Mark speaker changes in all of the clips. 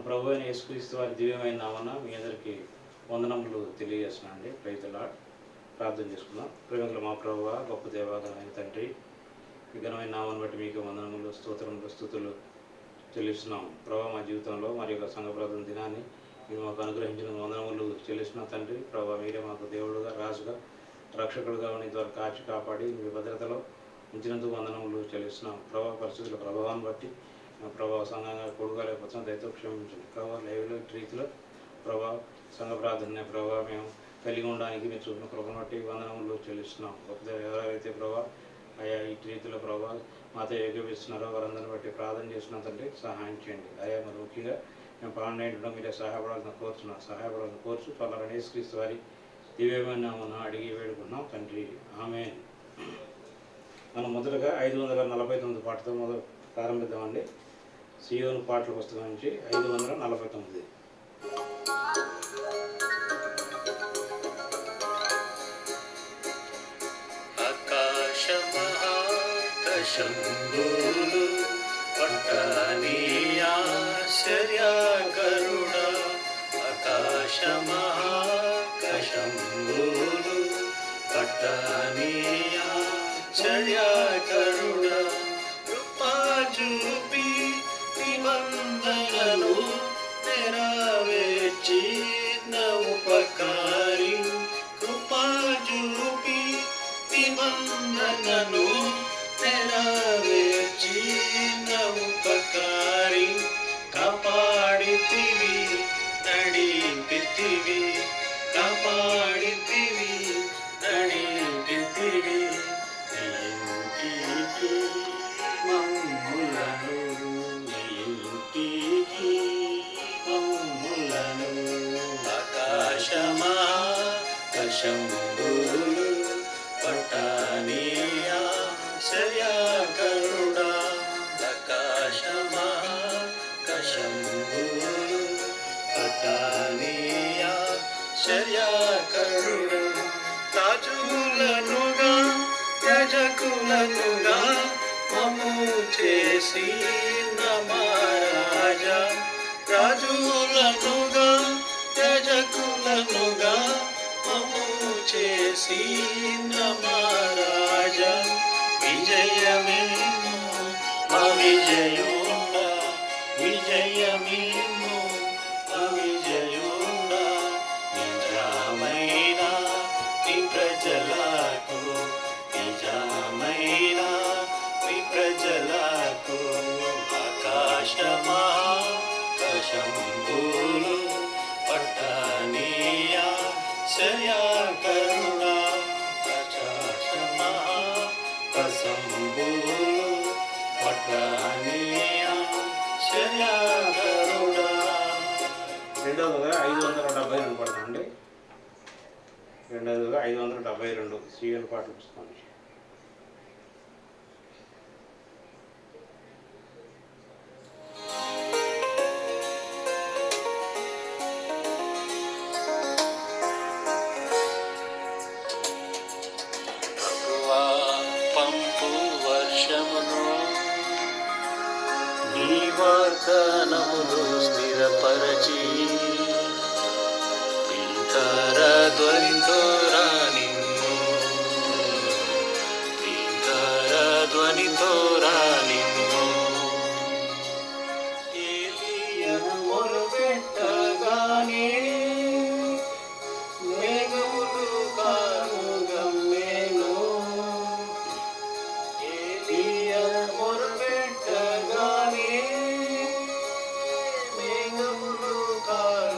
Speaker 1: ప్రభు అయిన యేసుక్రీస్తు వారి దివ్యమైన నామన మీ అందరికీ వందనములు తెలియజేస్తున్నాను అండి. Praise the lord. ప్రార్థన చేసుకుందాం. ప్రేమగల మా ప్రభువా, గొప్ప దేవాలయమైన తండ్రి, మీ ఘనమైన నామాన్ని బట్టి మీకు వందనములు, స్తోత్రములు, స్తుతులు చెల్లిస్తున్నాం. ప్రభావ మా జీవితంలో మరి యొక్క సంఘ ప్రార్థన దినాన్ని మీరు మాకు అనుగ్రహించిన వందనములు చెల్లిస్తున్నాం తండ్రి. ప్రభావ మీరే మాకు దేవుడుగా, రాజుగా, రక్షకుడుగా మీ ద్వారా కాచి కాపాడి మీ భద్రతలో ఉంచినందుకు వందనములు చెల్లిస్తున్నాం. ప్రభావ పరిస్థితుల ప్రభావాన్ని బట్టి ప్రభావ సంఘంగా కొడుగా లేకపోతే దయతో క్షమించండి. ప్రభావ లైవ్లో రీతిలో ప్రభావ సంఘ ప్రార్థన ప్రభావ మేము కలిగి ఉండడానికి మీరు చూపిన కృపను బట్టి వందనములు చెల్లిస్తున్నాం. గొప్ప ఎవరైతే ప్రభావ అయా ఈ రీతిలో ప్రభావ మాతో ఏకీపిస్తున్నారో వారందరిని బట్టి ప్రార్థన చేస్తున్నాం తండ్రి. సహాయం చేయండి. అయా మరి ముఖ్యంగా మేము పాలన ఏంటో మీరే సహాయపడాలని కోర్చు త్వరలో యేసుక్రీస్తు వారి దివ్యమైన అడిగి వేడుకున్నాం తండ్రి. ఆమేన్. మనం మొదటగా 549 పాటతో ప్రారంభిద్దామండి. సియోను పాటల పుస్తకం నుంచి 549.
Speaker 2: ఆకాశమహాకాశంబులు పట్టనీయాశ్చర్యకరుడా, ఆకాశమహాకాశంబులు పట్టనీయాశ్చర్యకరుడా, కృపా చూపి నిబంధనలు నెరవేర్చిన ఉపకారి, కృపా చూపి నిబంధనలు నెరవేర్చిన ఉపకారి, కాపాడితివి నడిపితివి, కాపాడితివి నడిపితివి, ఇంటికి మమ్ములను, ఇంటికి మమ్ములను. ఆకాశమహాకాశంబులు పట్టనీయాశ్చర్యకరుడా, ఆకాశమహాకాశంబులు పట్టనీయాశ్చర్యకరుడా, రాజులనుగా యాజకులనుగా మమ్ము చేసిన మహారాజా, రాజులనుగా యాజకులనుగా మమ్ము చేసిన మహారాజా, విజయమేమో మా విజయుండా, విజయమేమో మా విజయుండా, నిజమైన నీ ప్రజలకు, నిజమైన నీ ప్రజలకు, ఆకాశమహాకాశంబులు పట్టనీయాశ్చర్యకరుడా, ఆకాశమహాకాశంబులు పట్టనీయాశ్చర్యకరుడా.
Speaker 1: రెండవదిగా 572 పడతామండి. రెండవదిగా 572 సియోను పాటల పుస్తకం నుంచి.
Speaker 2: పంపు వర్షమును నీ వాగ్దానములు స్థిరపరచి, పింకర ధ్వనితో రానిమ్ము, పింకర ధ్వనితో రానిమ్ము. ఏలీయను మొరపెట్టగానే మేఘములు కారుగమ్మేను, ఏలీయను మొరపెట్టగానే మేఘములు కారు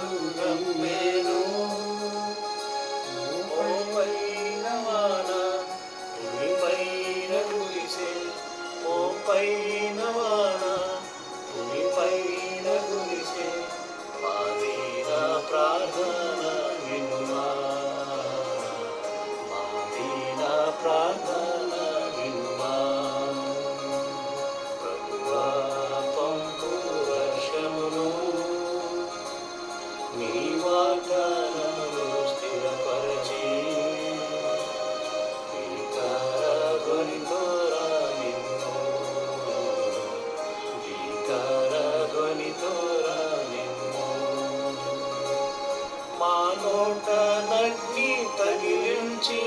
Speaker 2: కరుణించి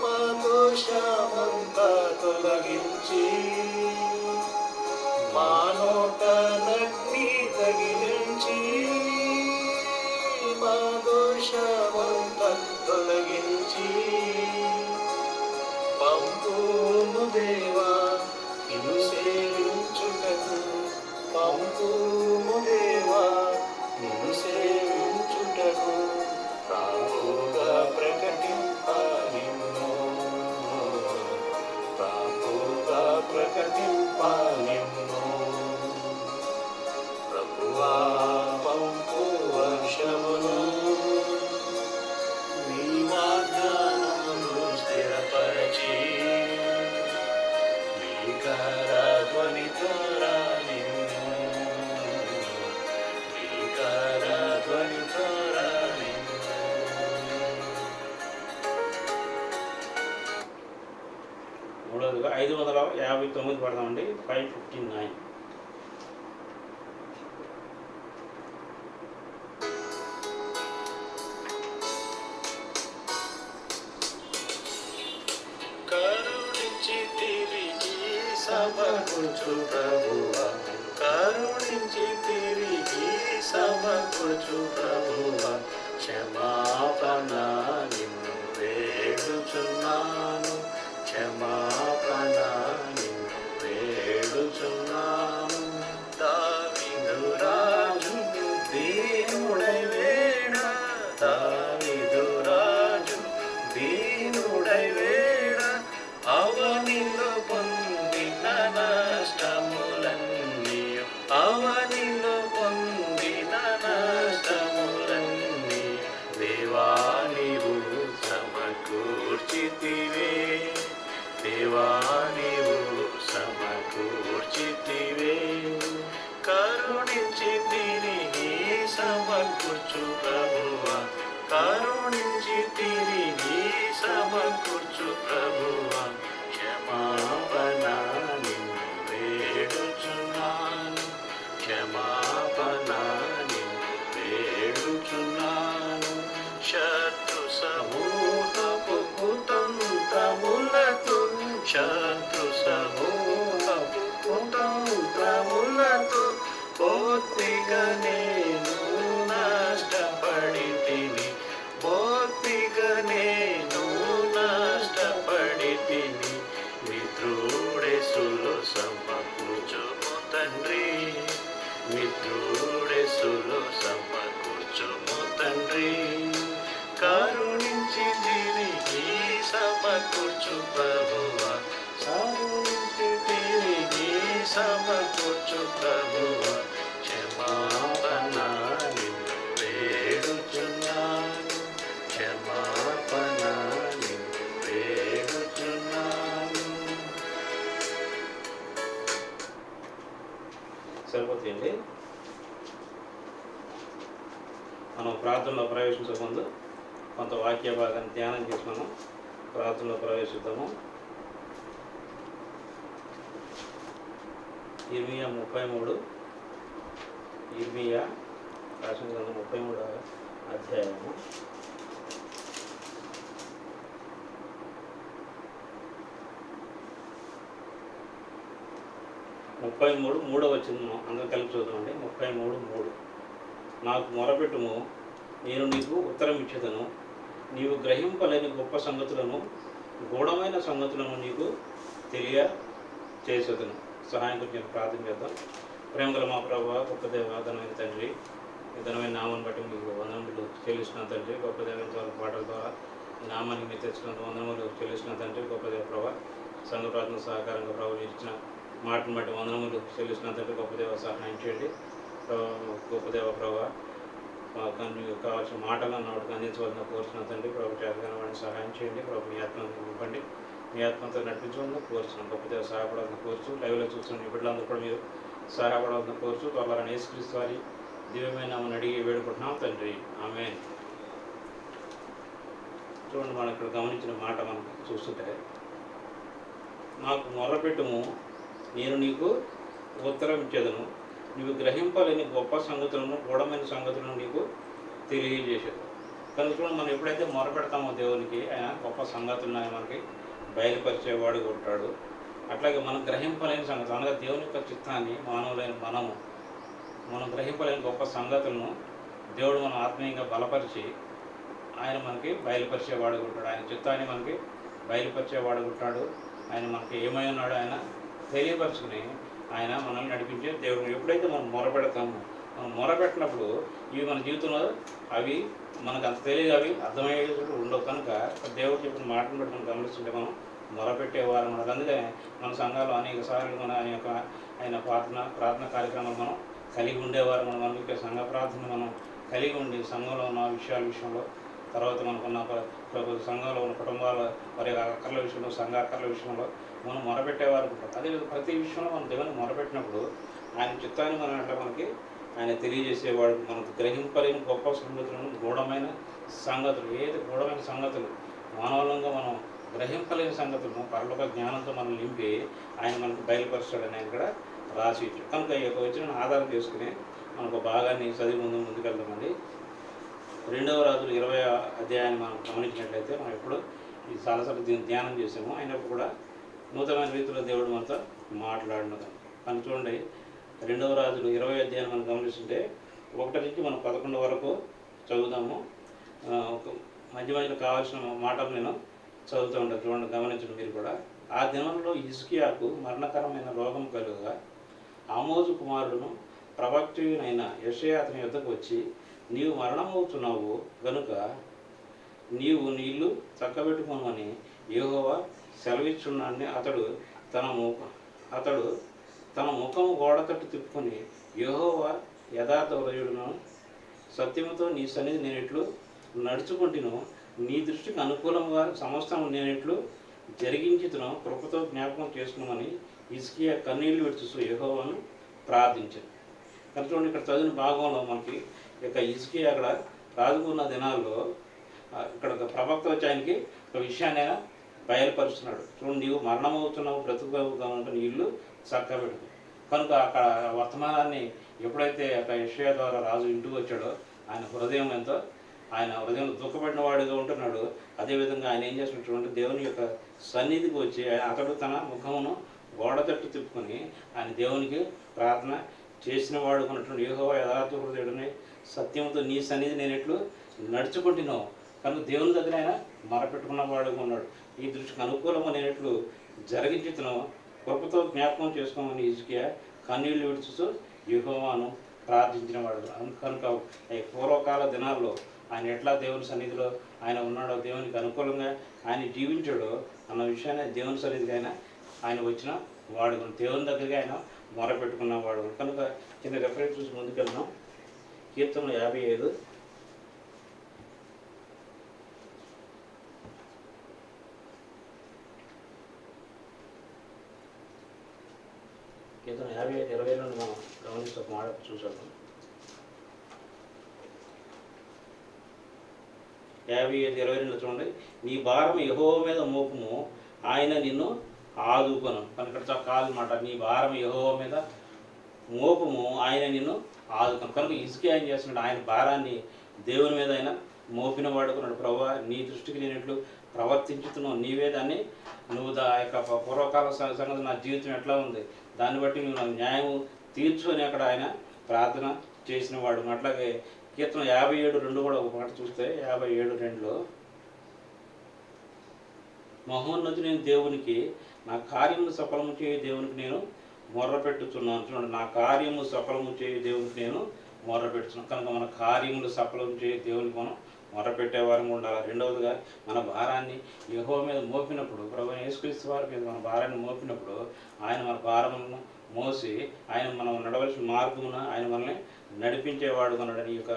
Speaker 2: మా దోషమంతా తొలగించి మా నోట నగ్ని తగిలించి మా దోషమంతా తొలగించి పంపుము దేవా నిన్ను సేవించుటకు పంపుము దేవా నిన్ను సేవించుటకు ప్రాపుగా ప్రకటింప నిన్ను ప్రాపుగా ప్రకటింప నిన్ను ప్రభువా పంపు వర్షమును నీ వాగ్దానమును స్థిరపరచి నీ కరధ్వనితో రానిమ్ము నీ కరధ్వనితో రానిమ్ము.
Speaker 1: మూడవదిగా 559 పడదామండి. 559.
Speaker 2: కరుణించి తిరిగి సమకూర్చు ప్రభువా కరుణించి తిరిగి సమకూర్చు ప్రభువా క్షమాపణ నిన్ను వేడుచున్నాను క్షమాపణ నిన్ను వేడుచున్నాను దావీదు రాజు దీనుడై వేడ దావీదు రాజు దీనుడై వేడ అవనిలో పొందిన నష్టములన్నీ అవనిలో పొందిన నష్టములన్నీ దేవా నీవు సమకూర్చితివే దేవా నీవు సమకూర్చితివే కరుణించి తిరిగి సమకూర్చు ప్రభువా కరుణించి తిరిగి సమకూర్చు ప్రభువా క్షమాపణ నిన్ను వేడుచున్నాను క్షమాపణ నిన్ను వేడుచున్నాను శత్రు సమూహపు కుతంత్రములతో శత్రు సమూహపు కుతంత్రములతో పూర్తిగా నేను నష్టపడి తిని పూర్తిగా నేను నష్టపడి తిని మిత్రుడెసులో సమకూర్చుము తండ్రి మిత్రుడెసులో సమకూర్చుము తండ్రి కరుణించి తిరిగి సమకూర్చు ప్రభువా కరుణించి తిరిగి సమకూర్చు ప్రభువా క్షమాపణ నిన్ను వేడుచున్నాను క్షమాపణ నిన్ను వేడుచున్నాను.
Speaker 1: సరిపోతుంది. మనం ప్రార్థనలో ప్రవేశించే ముందు కొంత వాక్య భాగాన్ని ధ్యానం చేసుకున్నాం. ప్రార్థనలో ప్రవేశిద్దాము. ఇర్మియా 33 ఇర్మియా రాసిన గ్రంథం 33వ అధ్యాయము 33 3వ వచనం అందరూ కలిపి చూద్దామండి. 33:3 నాకు మొరపెట్టుము, నేను నీకు ఉత్తరం ఇచ్చేదను, నీవు గ్రహింపలేని గొప్ప సంగతులను గూఢమైన సంగతులను నీకు తెలియచేసేదను. సహాయం గురించి ప్రార్థన చేద్దాం. ప్రేమగల మా ప్రభువా, గొప్ప దేవ, ఘనమైన తండ్రి, ఈ ఘనమైన నామాన్ని బట్టి మీకు వందనములు చెల్లిస్తున్న తండ్రి. గొప్ప దేవ పాటల ద్వారా ఈ నామాన్ని మీరు తెచ్చుకున్న వందనములు చెల్లిస్తున్న తండ్రి. గొప్ప దేవ ప్రభా, సంఘ ప్రార్థన సహకారంగా ప్రభు ఇచ్చిన మాటను బట్టి వందనములు చెల్లిస్తున్న తండ్రి. గొప్ప దేవ సహాయం చేయండి. గొప్ప దేవ ప్రభా, మీకు కావాల్సిన మాటలను నోటికి అందించవలసిన కోరుచున్న తండ్రి. ప్రభు చేతగానే వాడిని సహాయం చేయండి. ప్రభు మీ ఆత్మను ఇవ్వండి, మీ ఆత్మతో నడిపించవలసిన కోరుచున్నాం. గొప్ప దేవ సహాయపడాలని కోరుచు, లైవ్లో చూస్తున్న ఈ బిడ్డలందరూ కూడా మీరు సహాయపడాలని కోరుచు. త్వరలో యేసుక్రీస్తు వారి దివ్యమైన నామమున అడిగి వేడుకుంటున్నాం తండ్రి, ఆమేన్. చూడండి, మనం ఇక్కడ గమనించిన మాట మనం చూస్తుంటే, నాకు మొర్రపెట్టుము, నేను నీకు ఉత్తరం ఇచ్చేదను, నీవు గ్రహింపలేని గొప్ప సంగతులను గూఢమైన సంగతులను నీకు తెలియజేసేది. కనుక చూడండి, మనం ఎప్పుడైతే మొరపెడతామో దేవునికి, ఆయన గొప్ప సంగతులను ఆయన మనకి బయలుపరిచేవాడుగా ఉంటాడు. అట్లాగే మనం గ్రహింపలేని సంగతులు అనగా దేవుని యొక్క చిత్తాన్ని మానవులైన మనం గ్రహింపలేని గొప్ప సంగతులను దేవుడు మనం ఆత్మీయంగా బలపరిచి ఆయన మనకి బయలుపరిచేవాడుగా ఉంటాడు. ఆయన చిత్తాన్ని మనకి బయలుపరిచేవాడుగా ఉంటాడు. ఆయన మనకి ఏమై ఉన్నాడో ఆయన తెలియపరుచుకుని ఆయన మనల్ని నడిపించే దేవుడు. ఎప్పుడైతే మనం మొరపెడతామో, మనం మొరపెట్టినప్పుడు ఇవి మన జీవితంలో అవి మనకు అంత తెలియదు, అవి అర్థమయ్యేటప్పుడు ఉండవు. కనుక దేవుడు చెప్పిన మాటను బట్టి మనం గమనిస్తుంటే మనం మొరపెట్టేవారు మనకు. అందుకనే మన సంఘాలు అనేక సార్లు ఆయన ప్రార్థన కార్యక్రమాలు మనం కలిగి ఉండేవారు. మన యొక్క సంఘ ప్రార్థన మనం కలిగి ఉండి సంఘంలో ఉన్న విషయంలో, తర్వాత మనకున్న సంఘంలో ఉన్న కుటుంబాల వారి అక్కర్ల విషయంలో, సంఘ అక్కర్ల విషయంలో మనం మొరపెట్టేవారు ఉంటాం. అదే ప్రతి విషయంలో మనం దేవుని మొరపెట్టినప్పుడు ఆయన చిత్తాన్ని మనం అట్లా మనకి ఆయన తెలియజేసేవాడు. మనకు గ్రహింపలేని గొప్ప సంగతులను, గూఢమైన సంగతులు, ఏది గూఢమైన సంగతులు మానవులంగా మనం గ్రహింపలేని సంగతులను పరలోక జ్ఞానంతో మనం నింపి ఆయన మనకు బయలుపరుస్తాడని ఆయన కూడా రాసి ఇచ్చాడు. కనుక ఈ యొక్క వచ్చిన ఆధారం చేసుకుని మనకు భాగాన్ని చదివి ముందుకెళ్తామండి. 2వ రాజులు 20వ అధ్యాయాన్ని మనం గమనించినట్లయితే మనం ఎప్పుడు ఈ చాలాసార్లు దీన్ని ధ్యానం చేసాము. అయినప్పుడు కూడా నూతనమైన రీతిలో దేవుడు మనతో మాట్లాడినది. కానీ చూడండి, 2వ రాజులు 20వ అధ్యాయాన్ని మనం గమనిస్తుంటే 1 నుంచి మనం 11 వరకు చదువుదాము. మధ్య మధ్యలో కావాల్సిన మాటలు నేను చదువుతూ ఉంటాను, చూడండి, గమనించండి మీరు కూడా. ఆ దినంలో హిజ్కియాకు మరణకరమైన రోగం కలుగగా ఆమోజు కుమారుడును ప్రవక్తయునైన యెషయా అతని యొద్దకు వచ్చి, నీవు మరణమవుతున్నావు గనుక నీవు నీళ్లు చక్కబెట్టుకోమని యెహోవా సెలవిచ్చున్నాడని అతడు తన ముఖము గోడ తట్టు తిప్పుకొని, యెహోవా యథార్థ హృదయుడును సత్యముతో నీ సన్నిధి నేనెట్లు నడుచుకుంటును, నీ దృష్టికి అనుకూలంగా సమస్తం నేనెట్లు జరిగించుతును, కృపతో జ్ఞాపకం చేసుకున్నామని హిజ్కియా కన్నీళ్లు విడుచు యెహోవాను ప్రార్థించాను. కానీ చూడండి, ఇక్కడ చదివిన భాగంలో మనకి ఇక హిజ్కియా అక్కడ రాజుకున్న దినాల్లో ఇక్కడ ప్రవక్త వచ్చి ఆయనకి ఒక విషయాన్ని ఆయన బయలుపరుస్తున్నాడు. చూడండి, నీవు మరణమవుతున్నావు, బ్రతుకు కనుక నీ ఇల్లు చక్కబెట్టు. కనుక అక్కడ వర్తమానాన్ని ఎప్పుడైతే అక్కడ యెషయా ద్వారా రాజు ఇంటికి వచ్చాడో ఆయన హృదయంలో దుఃఖపడిన వాడిగా ఉంటున్నాడు. అదేవిధంగా ఆయన ఏం చేస్తున్నటువంటి దేవుని యొక్క సన్నిధికి వచ్చి అతడు తన ముఖమును గోడ తట్టు తిప్పుకొని ఆయన దేవునికి ప్రార్థన చేసిన వాడు ఉన్నటువంటి యెహోవా యథార్థ హృదయుడిని సత్యంతో నీ సన్నిధి నేను ఎట్లు నడుచుకుంటున్నావు. కనుక దేవుని దగ్గర ఆయన మొరపెట్టుకున్న వాడుగా ఉన్నాడు. ఈ దృష్టికి అనుకూలంగా నేను ఎట్లు జరిగించుతున్నావు, కృపతో జ్ఞాపకం చేసుకోమని హిజ్కియా కన్నీళ్లు విడుచుతూ యెహోవాను ప్రార్థించిన వాడు. కనుక ఈ పూర్వకాల దినాల్లో ఆయన ఎట్లా దేవుని సన్నిధిలో ఆయన ఉన్నాడో, దేవునికి అనుకూలంగా ఆయన జీవించాడో అన్న విషయాన్ని దేవుని సన్నిధికి ఆయన వచ్చిన వాడు, దేవుని దగ్గరికి ఆయన మొరపెట్టుకున్న వాడు. కనుక చిన్న రెఫరెన్స్ చూసి ముందుకెళ్దాం. కీర్తన 55 20 నుండి మనం గమనిస్తూ ఒక మాట చూసాము. 55:22 చూడండి, నీ భారం యెహోవా మీద మోపుము, ఆయన నిన్ను ఆదుకొను. కనుక కాదు మాట, నీ భారం యెహోవా మీద మోపుము, ఆయన నిన్ను ఆదుకొను. కనుక హిజ్కియా ఏం చేస్తున్నాడు, ఆయన భారాన్ని దేవుని మీద ఆయన మోపిన వాడుకున్నాడు. ప్రభువా, నీ దృష్టికి నేను ఇట్లు ప్రవర్తించుతున్నావు, నీవే దాన్ని నువ్వు యొక్క పూర్వకాల సంగతి నా జీవితం ఎట్లా ఉంది దాన్ని బట్టి నువ్వు నాకు న్యాయం తీర్చు అని అక్కడ ఆయన ప్రార్థన చేసిన వాడు. అట్లాగే కీర్తన 57:2 కూడా ఒక మాట చూస్తే 57:2 మహోన్నతి నేను దేవునికి నా కార్యము సఫలము చేయ దేవునికి నేను మొర్రపెట్టుచున్నాను. చూడండి, నా కార్యము సఫలము చేయ దేవునికి నేను మొర్రపెట్టుచున్నాను. కనుక మన కార్యములు సఫలం చేయ దేవునికి మనం మొరపెట్టేవారంగా ఉండాలి. రెండవదిగా మన భారాన్ని యెహోవా మీద మోపినప్పుడు, ప్రభువైన యేసుక్రీస్తు వారి మీద మన భారాన్ని మోపినప్పుడు ఆయన మన భారములను మోసి ఆయన మనం నడవలసిన మార్గమున ఆయన మనల్ని నడిపించేవాడు అన్నాడని ఈ యొక్క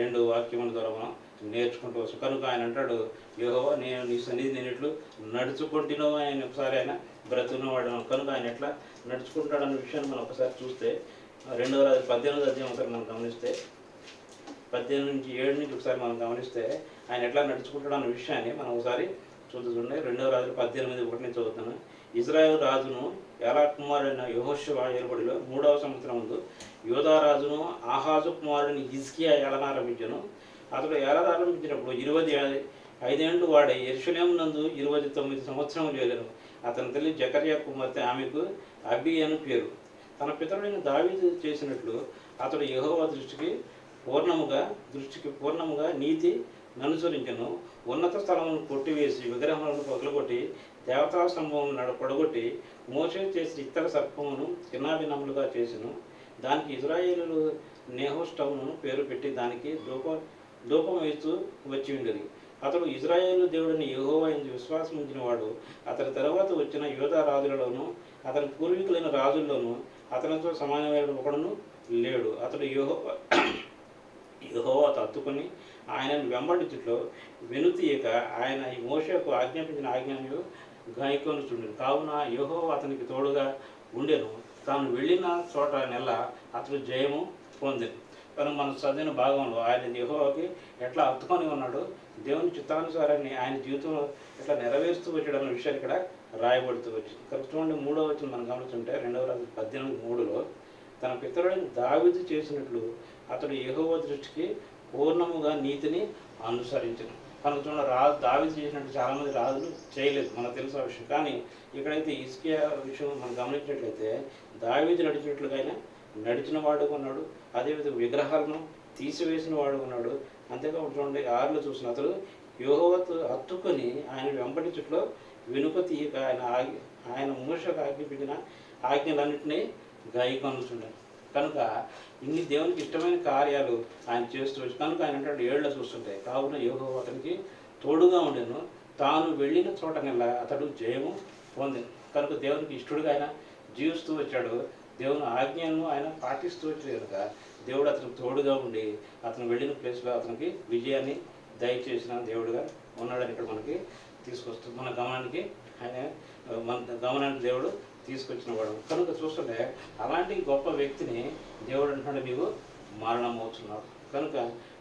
Speaker 1: 2 వాక్యముల ద్వారా మనం నేర్చుకుంటూ వస్తాం. కనుక ఆయన అంటాడు, యెహోవా నేను నీ సన్నిధి నేను ఎట్లు నడుచుకుంటున్నావు, ఆయన ఒకసారి ఆయన బ్రతుకున్నవాడు. కనుక ఆయన ఎట్లా నడుచుకుంటాడన్న విషయాన్ని మనం ఒకసారి చూస్తే 2వ రాజు 18వ అధ్యాయం ఒకసారి మనం గమనిస్తే 18-7 ఒకసారి మనం గమనిస్తే ఆయన ఎట్లా నడుచుకుంటాడు అన్న విషయాన్ని మనం ఒకసారి చూద్దాం. 2వ రాజు 18:1 నేను చదువుతాను. ఇజ్రాయేలు రాజును ఎలా కుమారుడైన యెహోషువ ఏలుబడిలో 3వ సంవత్సరం ముందు యోధా రాజును ఆహాజు కుమారుడిని హిజ్కియా ఏలనారంభించెను. అతడు ఏలాది ఆరంభించినప్పుడు 25 వాడే యెరూషలేము నందు 29 సంవత్సరములు ఏలెను. అతని తల్లి జకర్యా కుమార్తె, ఆమెకు అబి అని పేరు. తన పితరుడైన దావీదు చేసినట్లు అతడు యెహోవా దృష్టికి పూర్ణముగా నీతి ననుసరించెను. ఉన్నత స్థలములను కొట్టివేసి విగ్రహములను పగలగొట్టి దేవతా స్తంభములను పడగొట్టి మోషే చేసిన ఇత్తర సర్పమును చిన్నాభిన్నములుగా చేసెను. దానికి ఇజ్రాయేలు నెహుష్టమును పేరు పెట్టి దానికి ధూపం వేస్తూ వచ్చి ఉండేది. అతడు ఇజ్రాయేలు దేవుడిని యెహోవా యందు విశ్వాసం ఉంచిన వాడు. అతని తర్వాత వచ్చిన యూదా రాజులలోనూ అతని పూర్వీకులైన రాజుల్లోనూ అతనితో సమానమైన ఒకడును లేడు. అతడు యెహోవాతో హత్తుకొని ఆయనను వెంబడించుట్లో వెనుతీయక ఆయన ఈ మోషేకు ఆజ్ఞాపించిన ఆజ్ఞను గాయకొనుచుండెను. కావున యెహోవా అతనికి తోడుగా ఉండెను. తాను వెళ్ళిన చోట నెల అతడు జయము పొందెను. కానీ మనం చదివిన భాగంలో ఆయన యెహోవాకి ఎట్లా హత్తుకొని ఉన్నాడు, దేవుని చిత్తానుసారాన్ని ఆయన జీవితంలో ఎట్లా నెరవేరుస్తూ వచ్చాడు అన్న విషయాన్ని ఇక్కడ రాయబడుతూ వచ్చింది. కరెక్ట్ చూడండి, 3వ వచనం మనం గమనించుంటే 2వ రాజులు 18:3లో తన పితరుడైన దావీదు చేసినట్లు అతడు యెహోవా దృష్టికి పూర్ణముగా నీతిని అనుసరించను. కనుక చూడండి, దావీదు చేసినట్టు చాలామంది రాజులు చేయలేదు, మనకు తెలిసిన విషయం. కానీ ఇక్కడైతే హిజ్కియా విషయం మనం గమనించినట్లయితే దావీదు నడిచినట్లుగా ఆయన నడిచిన వాడు ఉన్నాడు, అదేవిధంగా విగ్రహాలను తీసివేసిన వాడు ఉన్నాడు. అంతేకాకుండా చూడండి, 6లో చూసిన అతడు యెహోవాతో హత్తుకొని ఆయన వెంబడించుట్లో వెనుక తీయక ఆయన మోషకు ఆజ్ఞాపించిన ఆజ్ఞలన్నింటినీ గాయకొనుచుండాడు. కనుక ఇన్ని దేవునికి ఇష్టమైన కార్యాలు ఆయన చేస్తూ వచ్చి కనుక ఆయన అంటే 7లో చూస్తుంటే కావున యెహోవా అతనికి తోడుగా ఉండెను. తాను వెళ్ళిన చోటనల్లా అతడు జయము పొందెను. కనుక దేవునికి ఇష్టడుగా ఆయన జీవిస్తూ వచ్చాడు. దేవుని ఆజ్ఞను ఆయన పాటిస్తూ వచ్చాడు కనుక దేవుడు అతనికి తోడుగా ఉండి అతను వెళ్ళిన ప్లేస్లో అతనికి విజయాన్ని దయచేసిన దేవుడుగా ఉన్నాడని ఇక్కడ మనకి తీసుకొస్తుంది. మన గమనానికి దేవుడు తీసుకొచ్చిన వాడు. కనుక చూస్తుంటే అలాంటి గొప్ప వ్యక్తిని దేవుడు అంటున్నాడు, నీవు మరణం అవుతున్నావు. కనుక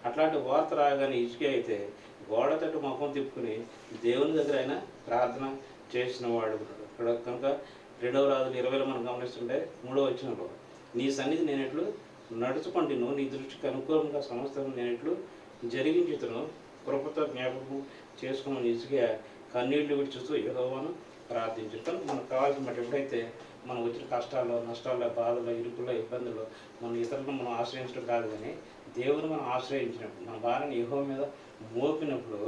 Speaker 1: అట్లాంటి వార్త రాగానే హిజ్కియా అయితే గోడ తట్టు ముఖం తిప్పుకుని దేవుని దగ్గర ఆయన ప్రార్థన చేసిన వాడు ఇక్కడ. కనుక 2వ రాజులు 20లో మనం గమనిస్తుంటే 3వ వచనంలో నీ సన్నిధి నేనెట్లు నడుచుకుంటును, నీ దృష్టికి అనుకూలంగా సమస్తం నేనెట్లు జరిగించుతును, కృపతో జ్ఞాపకం చేసుకున్న హిజ్కియా కన్నీళ్లు విడిచుతూ యెహోవాను ప్రార్థించారు. కనుక మనకు కావాల్సిన బట్టి ఎప్పుడైతే మనం వచ్చిన కష్టాల్లో, నష్టాల్లో, బాధల్లో, ఇరుకుల్లో, ఇబ్బందుల్లో మనం ఇతరులను మనం ఆశ్రయించడం కాదు, కానీ దేవుని మనం ఆశ్రయించినప్పుడు మన భార్యను యెహోవా మీద మోపినప్పుడు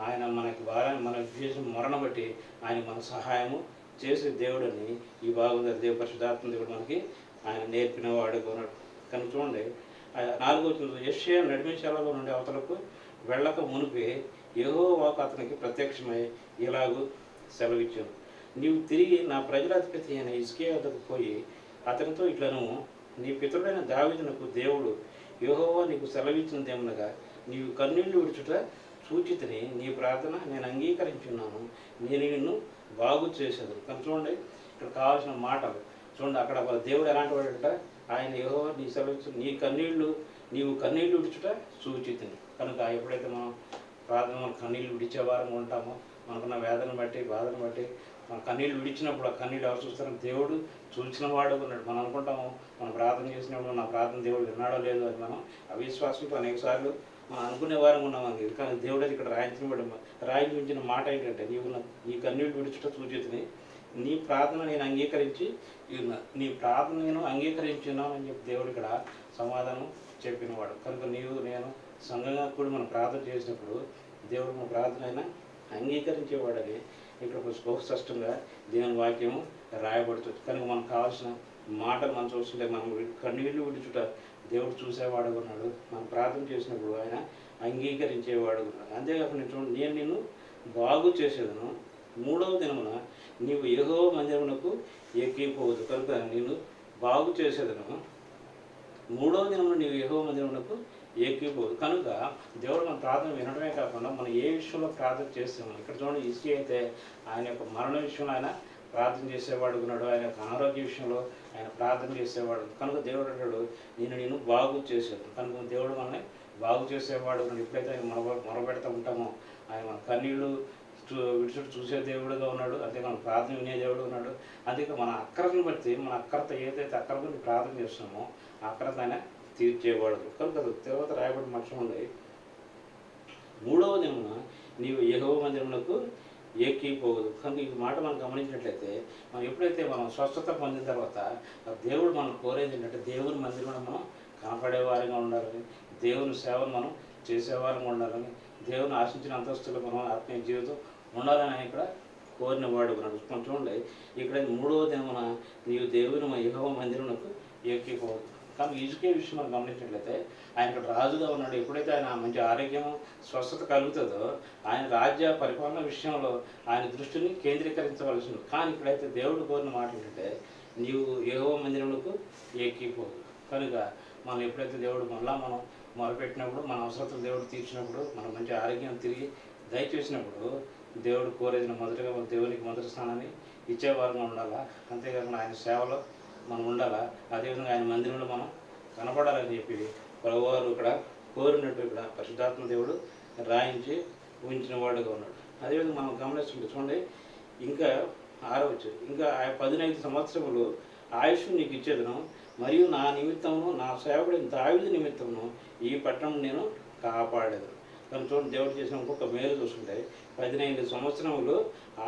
Speaker 1: ఆయన మనకి భార్యను మన చేసిన మరణ బట్టి ఆయన మన సహాయము చేసే దేవుడని ఈ భాగంలో పరిశుద్ధాత్మ దేవుడు మనకి ఆయన నేర్పిన వాడుగా ఉన్నాడు. కనుక చూడండి, 4వ వచనంలో యెషయా నడిమించాలలో నుండి అవతలకు వెళ్ళక మునిపే యెహోవా అతనికి ప్రత్యక్షమై ఇలాగూ సెలవిచ్చాను, నీవు తిరిగి నా ప్రజలాధిపతి అయిన హిజ్కియా వద్దకు పోయి అతనితో ఇట్లను, నీ పితరుడైన దావీదునకు దేవుడు యెహోవా నీకు సెలవిచ్చినదేమనగా నీవు కన్నీళ్లు విడుచుట సూచితిని, నీ ప్రార్థన నేను అంగీకరించున్నాను, నేను నిన్ను బాగు చేసేది. కానీ చూడండి, ఇక్కడ కావాల్సిన మాటలు చూడండి. అక్కడ దేవుడు ఎలాంటి వాడంట, ఆయన యెహోవా నీ సెలవిచ్చు నీవు కన్నీళ్లు విడుచుట సూచితిని. కనుక ఎప్పుడైతే మనం ప్రార్థన మన కన్నీళ్ళు విడిచేవారం ఉంటామో, మనకున్న వేదన బట్టి, బాధను బట్టి మన కన్నీళ్ళు విడిచినప్పుడు ఆ కన్నీళ్ళు ఎవరు చూస్తారని దేవుడు చూసిన వాడు ఉన్నాడు. మనం అనుకుంటాము మనం ప్రార్థన చేసినప్పుడు నా ప్రార్థన దేవుడు విన్నాడో లేదో అని మనం అవిశ్వాసంతో అనేకసార్లు మనం అనుకునే వారం ఉన్నామని. కానీ దేవుడు ఇక్కడ రాయించిన మాట ఏంటంటే, నీ కన్నీళ్ళు విడుచుట సూచితిని, నీ ప్రార్థన నేను అంగీకరించి నీ ప్రార్థన నేను అంగీకరించున్నాను అని చెప్పి దేవుడు ఇక్కడ సమాధానం చెప్పినవాడు. కనుక నేను సంఘంగా కూడా మనం ప్రార్థన చేసినప్పుడు దేవుడు మన ప్రార్థన అయినా అంగీకరించేవాడని ఇక్కడ బహు స్పష్టంగా దేవుని వాక్యము రాయబడుతుంది. కనుక మనకు కావాల్సిన మాటలు మనం చూస్తుంటే మనం కన్నీళ్ళు విడుచుట దేవుడు చూసేవాడు ఉన్నాడు. మనం ప్రార్థన చేసినప్పుడు ఆయన అంగీకరించేవాడు ఉన్నాడు. అంతేకాకుండా చూడండి, నేను నిన్ను బాగు చేసేదను, 3వ దినమున నీవు యెహోవా మందిరమునకు ఎక్కిపోవద్దు. కనుక నేను బాగు చేసేదను, 3వ దినమున నీవు యెహోవా మందిరమునకు ఎక్కిపోదు. కనుక దేవుడు మన ప్రార్థన వినడమే కాకుండా మనం ఏ విషయంలో ప్రార్థన చేస్తున్నాం. ఇక్కడ చూడండి, హిజ్కియా అయితే ఆయన యొక్క మరణ విషయంలో ఆయన ప్రార్థన చేసేవాడు ఉన్నాడు, ఆయన యొక్క అనారోగ్య విషయంలో ఆయన ప్రార్థన చేసేవాడు. కనుక దేవుడు అంటాడు, నేను బాగు చేసేది. కనుక దేవుడు మనల్ని బాగు చేసేవాడు ఉన్నాడు. ఎప్పుడైతే ఆయన మొరపెడతా ఉంటామో ఆయన మన కన్నీళ్ళు విడిచుడు చూసే దేవుడుగా ఉన్నాడు. అంతే మన ప్రార్థన వినే దేవుడు ఉన్నాడు. అందుకే మన అక్కరను బట్టి మన అక్కరత ఏదైతే అక్కర గురించి ప్రార్థన చేస్తున్నామో ఆ అక్కరత ఆయన తీర్చేవాడు. కనుక తర్వాత రాయబడి మనుషులు ఉంది మూడవ దినమున నీవు యెహోవా మందిరమునకు ఎక్కిపోవద్దు. కనుక ఈ మాట మనం గమనించినట్లయితే మనం ఎప్పుడైతే మనం స్వస్థత పొందిన తర్వాత దేవుడు మనం కోరేది ఏంటంటే దేవుని మందిరంలో మనం కనపడేవారిగా ఉండాలని, దేవుని సేవను మనం చేసేవారంగా ఉండాలని, దేవుని ఆశించిన అంతస్తులు మనం ఆత్మీయ జీవితం ఉండాలని ఆయన ఇక్కడ కోరిన వాడు ఉన్నాడు. మనం చూడండి ఇక్కడ మూడవ దినమున నీవు దేవుని యెహోవా మందిరమునకు ఎక్కిపోవద్దు. కానీ హిజ్కియా విషయం మనం గమనించినట్లయితే ఆయన ఇక్కడ రాజుగా ఉన్నాడు. ఎప్పుడైతే ఆయన మంచి ఆరోగ్యం స్వస్థత కలుగుతుందో ఆయన రాజ్య పరిపాలన విషయంలో ఆయన దృష్టిని కేంద్రీకరించవలసింది. కానీ ఇక్కడైతే దేవుడు కోరిన మాట ఏంటంటే నీవు యెహోవా మందిరమునకు ఎక్కిపోదు. కనుక మనం ఎప్పుడైతే దేవుడు మళ్ళా మనం మొరపెట్టినప్పుడు మన అవసరతలు దేవుడు తీర్చినప్పుడు మనం మంచి ఆరోగ్యం తిరిగి దయచేసినప్పుడు దేవుడు కోరేదిన మొదటగా మన దేవునికి మొదటి స్థానాన్ని ఇచ్చేవారంగా ఉండాలా. అంతేకాకుండా ఆయన సేవలో మనం ఉండాలా. అదేవిధంగా ఆయన మందిరంలో మనం కనపడాలని చెప్పి ప్రభువారు ఇక్కడ కోరినట్టు ఇక్కడ పరిశుద్ధాత్మ దేవుడు రాయించి ఉంచిన వాడుగా ఉన్నాడు. అదేవిధంగా మనం గమనిస్తుంటే చూడండి ఇంకా 6వ వచనం, ఇంకా 15 సంవత్సరములు ఆయుష్ నీకు ఇచ్చేదను, మరియు నా నిమిత్తమును నా సేవకుడిని దావీదు నిమిత్తమును ఈ పట్టణం నేను కాపాడేదను. కానీ చూడండి దేవుడు చేసిన ఇంకొక మేలు చూసుకుంటే 15 సంవత్సరములు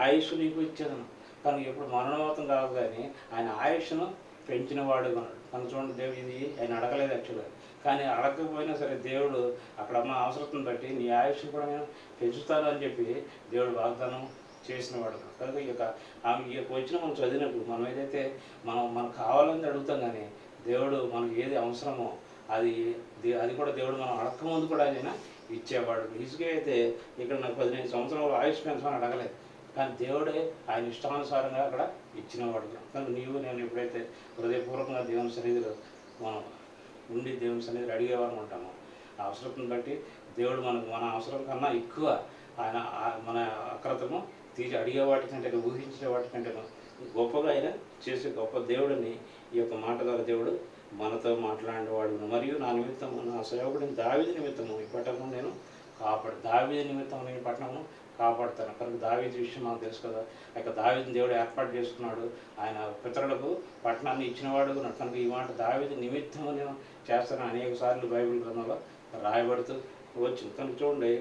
Speaker 1: ఆయుష్ నీకు ఇచ్చేదను. కానీ ఎప్పుడు మరణోత్తం కాదు కానీ ఆయన ఆయుష్ను పెంచిన వాడుగా ఉన్నాడు. కానీ చూడండి దేవుడు ఇది ఆయన అడగలేదు యాక్చువల్గా, కానీ అడగకపోయినా సరే దేవుడు అక్కడ ఉన్న అవసరం బట్టి నీ ఆయుష్ కూడా నేను పెంచుతాను అని చెప్పి దేవుడు వాగ్దానం చేసిన వాడు. కనుక ఈ యొక్క వచ్చిన మనం చదివినప్పుడు మనం ఏదైతే మనకు కావాలని అడుగుతాం, కానీ దేవుడు మనకు ఏది అవసరమో అది కూడా దేవుడు మనం అడగకముందు కూడా ఆయన ఇచ్చేవాడు. హిజ్కియా అయితే ఇక్కడ నాకు 15 సంవత్సరాలు ఆయుష్ పెంచమని అడగలేదు, కానీ దేవుడే ఆయన ఇష్టానుసారంగా అక్కడ ఇచ్చినవాడు. కనుక నీవు నేను ఎప్పుడైతే హృదయపూర్వకంగా దేవుని సన్నిధిలో మనం ఉండి దేవుని సన్నిధిలో అడిగేవారు ఉంటాము, ఆ అవసరం బట్టి దేవుడు మనకు మన అవసరం కన్నా ఎక్కువ ఆయన మన అక్రతము తీసి అడిగే వాటికంటే ఊహించే వాటికంటే గొప్పగా ఆయన చేసే గొప్ప దేవుడిని ఈ యొక్క మాట ద్వారా దేవుడు మనతో మాట్లాడేవాడు. మరియు నా నిమిత్తము నా సేవకుడిని దావీదు నిమిత్తము ఈ పట్టణం నేను దావీదు నిమిత్తం నేను పట్టణము కాపాడుతాను. కనుక దావీదు విషయం మనకు తెలుసు కదా, ఇక దావీదుని దేవుడు ఏర్పాటు చేసుకున్నాడు, ఆయన పితరులకు పట్టణాన్ని ఇచ్చినవాడు ఉన్నాడు. కనుక ఈ మాట దావీదు నిమిత్తము నేను చేస్తాను అనేక సార్లు బైబిల్ గ్రంథంలో రాయబడుతూ వచ్చింది. కనుక చూడండి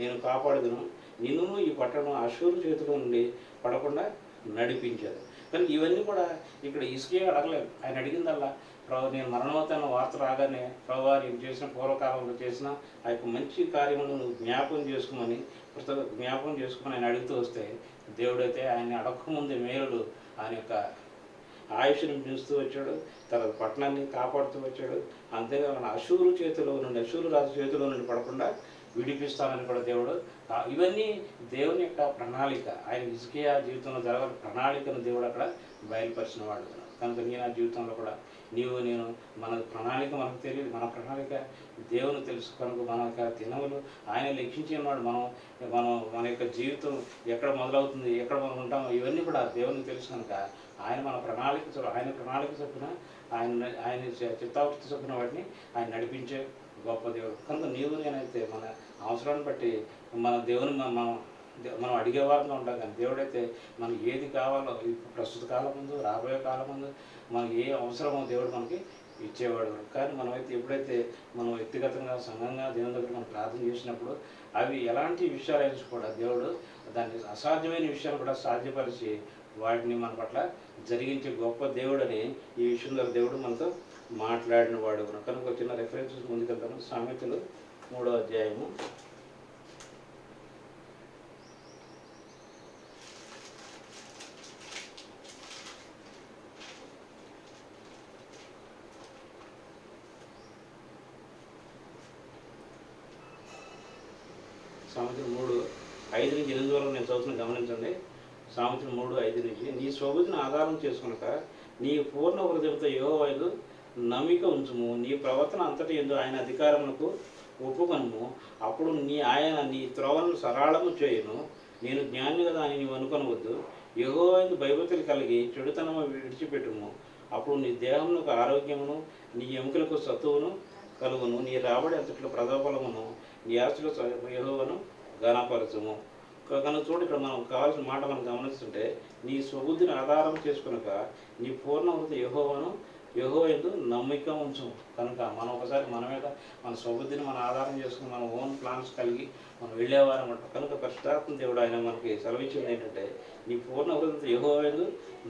Speaker 1: నేను కాపాడుదును, నిన్ను ఈ పట్టణం అషూరు చేతిలో నుండి పడకుండా నడిపించేది. కానీ ఇవన్నీ కూడా ఇక్కడ హిజ్కియా అడగలేదు. ఆయన అడిగిందల్లా ప్రభు నేను మరణమవుతాను వార్త రాగానే ప్రభు నేను చేసిన పూర్వకాలంలో చేసిన ఆ యొక్క మంచి కార్యములను నువ్వు జ్ఞాపకం చేసుకోమని జ్ఞాపకం చేసుకుని ఆయన అడుగుతూ వస్తే దేవుడైతే ఆయన్ని అడగకముందే మేలుడు ఆయన యొక్క ఆయుష్ని పెంచుతూ వచ్చాడు, తర్వాత పట్టణాన్ని కాపాడుతూ వచ్చాడు. అంతేకాకుండా అషూరు రాజు చేతిలో నుండి పడకుండా విడిపిస్తానని కూడా దేవుడు ఇవన్నీ దేవుని యొక్క ప్రణాళిక, ఆయన హిజ్కియా జీవితంలో జరగని ప్రణాళికను దేవుడు అక్కడ బయలుపరిచిన వాడు. కనుక నేను ఆ జీవితంలో కూడా నేను మన ప్రణాళిక మనకు తెలియదు, మన ప్రణాళిక దేవుని తెలుసు. కనుక మన యొక్క దినములు ఆయన లెక్కించినాడు. మన యొక్క జీవితం ఎక్కడ మొదలవుతుంది, ఎక్కడ మనం ఉంటామో ఇవన్నీ కూడా దేవునికి తెలుసు. కనుక ఆయన ప్రణాళిక చొప్పున ఆయన చిత్తావృత్తి చొప్పున వాటిని ఆయన నడిపించే గొప్ప దేవుడు. కనుక నేనైతే మన అవసరాన్ని బట్టి మన దేవుని మనం అడిగేవారంగా ఉంటాం, కానీ దేవుడైతే మనకి ఏది కావాలో ప్రస్తుత కాలం ముందు రాబోయే కాలం ముందు మనకి ఏ అవసరమో దేవుడు మనకి ఇచ్చేవాడు. కానీ మనమైతే ఎప్పుడైతే మనం వ్యక్తిగతంగా సంఘంగా దేవుని దగ్గర మనం ప్రార్థన చేసినప్పుడు అవి ఎలాంటి విషయాలైనా కూడా దేవుడు దాన్ని అసాధ్యమైన విషయాలు కూడా సాధ్యపరిచి వాటిని మన పట్ల జరిగించే గొప్ప దేవుడని ఈ విషయం ద్వారా దేవుడు మనతో మాట్లాడిన వాడు. కనుక చిన్న రెఫరెన్సెస్ ముందుకెళ్తాను. సామెతలు 3వ అధ్యాయము 3:5 నుంచి 8 వరకు నేను చదువుతున్న గమనించండి. సామెతలు 3:5 నుంచి నీ స్వబుద్ధిని ఆధారం చేసుకునక నీ పూర్ణ హృదయంతో యెహోవాకు నమ్మిక ఉంచుము, నీ ప్రవర్తన అంతటి యందు ఆయన అధికారమునకు ఒప్పుకొనుము, అప్పుడు నీ త్రోవలను సరళము చేయును. నేను జ్ఞాని కదా అని నీవు అనుకొనవద్దు. యెహోవాకు భయభక్తులు కలిగి చెడుతనము విడిచిపెట్టుము, అప్పుడు నీ దేహమునకు ఆరోగ్యమును నీ ఎముకలకు సత్తువును కలుగును. నీ రాబడి అంతట్లో ప్రజాబలమును నీ ఆస్తులు యెహోవాను ఘనపరచుము. కనుక చూడు, ఇక్కడ మనం కావాల్సిన మాట మనం గమనిస్తుంటే నీ స్వబుద్ధిని ఆధారం చేసుకునక నీ పూర్ణ హృదయ యెహోవాను యెహోవా యందు నమ్మిక ఉంచు. కనుక మనం ఒకసారి మన మీద మన స్వబుద్ధిని మనం ఆధారం చేసుకుని మన ఓన్ ప్లాన్స్ కలిగి మనం వెళ్ళేవారు అనమాట. కనుక పరిశుద్ధాత్మ దేవుడు ఆయన మనకి సెలవిచ్చింది ఏంటంటే, నీ పూర్ణ హృదయంతో యెహోవా యందు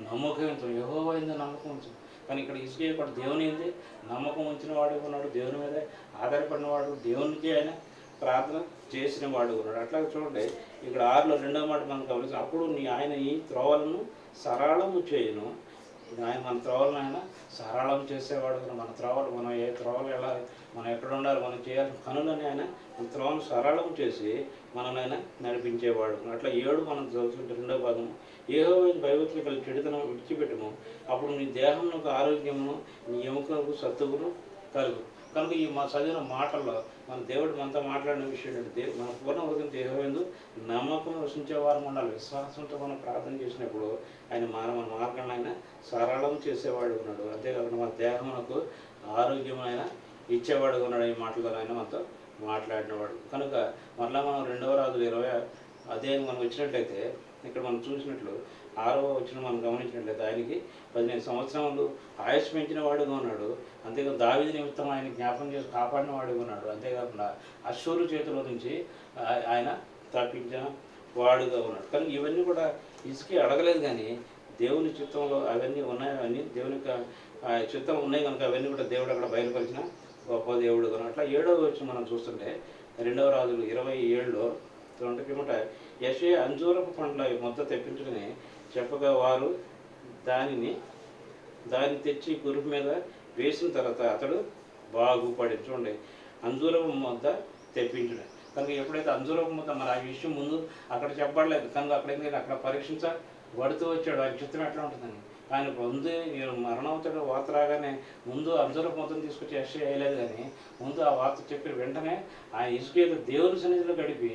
Speaker 1: నమ్మకం ఉంచు, యెహోవా యందు నమ్మకం ఉంచు. కానీ ఇక్కడ హిజ్కియా కూడా దేవుని యందే నమ్మకం ఉంచిన వాడు ఉన్నాడు, దేవుని మీదే ఆధారపడిన వాడు, దేవునికి ఆయన ప్రార్థన చేసిన వాడు ఉన్నాడు. అట్లా చూడండి ఇక్కడ 6లో 2వ మాట మనం గమనించి, అప్పుడు ఆయన ఈ త్రోవలను సరళము చేయను. ఆయన మన త్రోవలను ఆయన సరళం చేసేవాడు. మన త్రోవలు మనం ఏ త్రోవలు వెళ్ళాలి, మనం ఎక్కడ ఉండాలి, మనం చేయాల్సిన పనులని ఆయన మన త్రోవను సరళం చేసి మనల్ని ఆయన నడిపించేవాడు. అట్లా 7 మనం చదువుతుంటే 2వ భాగం, యెహోవా భయభక్తులు కలిగి చెడుతనం విడిచిపెట్టము, అప్పుడు నీ దేహమునకు ఆరోగ్యమును, నీ ఎముకలకు సత్తువును కలుగు. కనుక ఈ మా చదివిన మాటల్లో మన దేవుడు మనతో మాట్లాడిన విషయం ఏంటంటే, మన పూర్ణ హృదయంతో యెహోవా యందు నమ్మకం వసించే వారం ఉండాలి. విశ్వాసంతో మనం ప్రార్థన చేసినప్పుడు ఆయన మన మార్గాన్ని ఆయన సరళం చేసేవాడు ఉన్నాడు. అంతేకాకుండా మన దేహమునకు ఆరోగ్యమైన ఇచ్చేవాడు ఉన్నాడు. ఈ మాటల్లో ఆయన మనతో మాట్లాడినవాడు. కనుక మరలా మనం 2వ రాజులు 20 అధ్యాయం మనం వచ్చినట్లయితే, ఇక్కడ మనం చూసినట్లు 6వ వచనం మనం గమనించినట్లయితే, ఆయనకి 15 సంవత్సరాలు ఆయుష్ పెంచిన వాడుగా ఉన్నాడు. అంతేకాదు దావీదు నిమిత్తం ఆయన జ్ఞాపకం చేసి కాపాడిన వాడుగా ఉన్నాడు. అంతేకాకుండా అశ్షూరు చేతిలో నుంచి ఆయన తప్పించిన వాడుగా ఉన్నాడు. కానీ ఇవన్నీ కూడా హిజ్కియా అడగలేదు, కానీ దేవుని చిత్తంలో అవన్నీ ఉన్నాయి. అవన్నీ దేవుని యొక్క చిత్తం ఉన్నాయి కనుక అవన్నీ కూడా దేవుడు అక్కడ బయలుపరిచిన గొప్ప దేవుడు కనుక. అట్లా 7వ వచనం మనం చూస్తుంటే 2వ రాజులు 27లో పిమ్మట యెషయా అంజూరపు పండ్ల మొత్తం తెప్పించుకుని చెప్పగా, వారు దానిని తెచ్చి గురుపు మీద వేసిన తర్వాత అతడు బాగుపడి. చూడండి, అంజూరపు ముద్ద తెప్పించుడు. కనుక ఎప్పుడైతే అంజూరపు ముద్ద, మరి ఆ విషయం ముందు అక్కడ చెప్పడలేదు కనుక అక్కడ ఎందుకంటే అక్కడ పరీక్షించబడుతూ వచ్చాడు. ఆయన చిత్రం ఎట్లా ఉంటుందని. ఆయన ముందు మీరు మరణవుతాడు వార్త రాగానే ముందు అంజూరపు ముద్దను తీసుకొచ్చి యెషయా వేయలేదు, కానీ ముందు ఆ వార్త చెప్పిన వెంటనే ఆయన హిజ్కియాతో దేవుని సన్నిధిలో గడిపి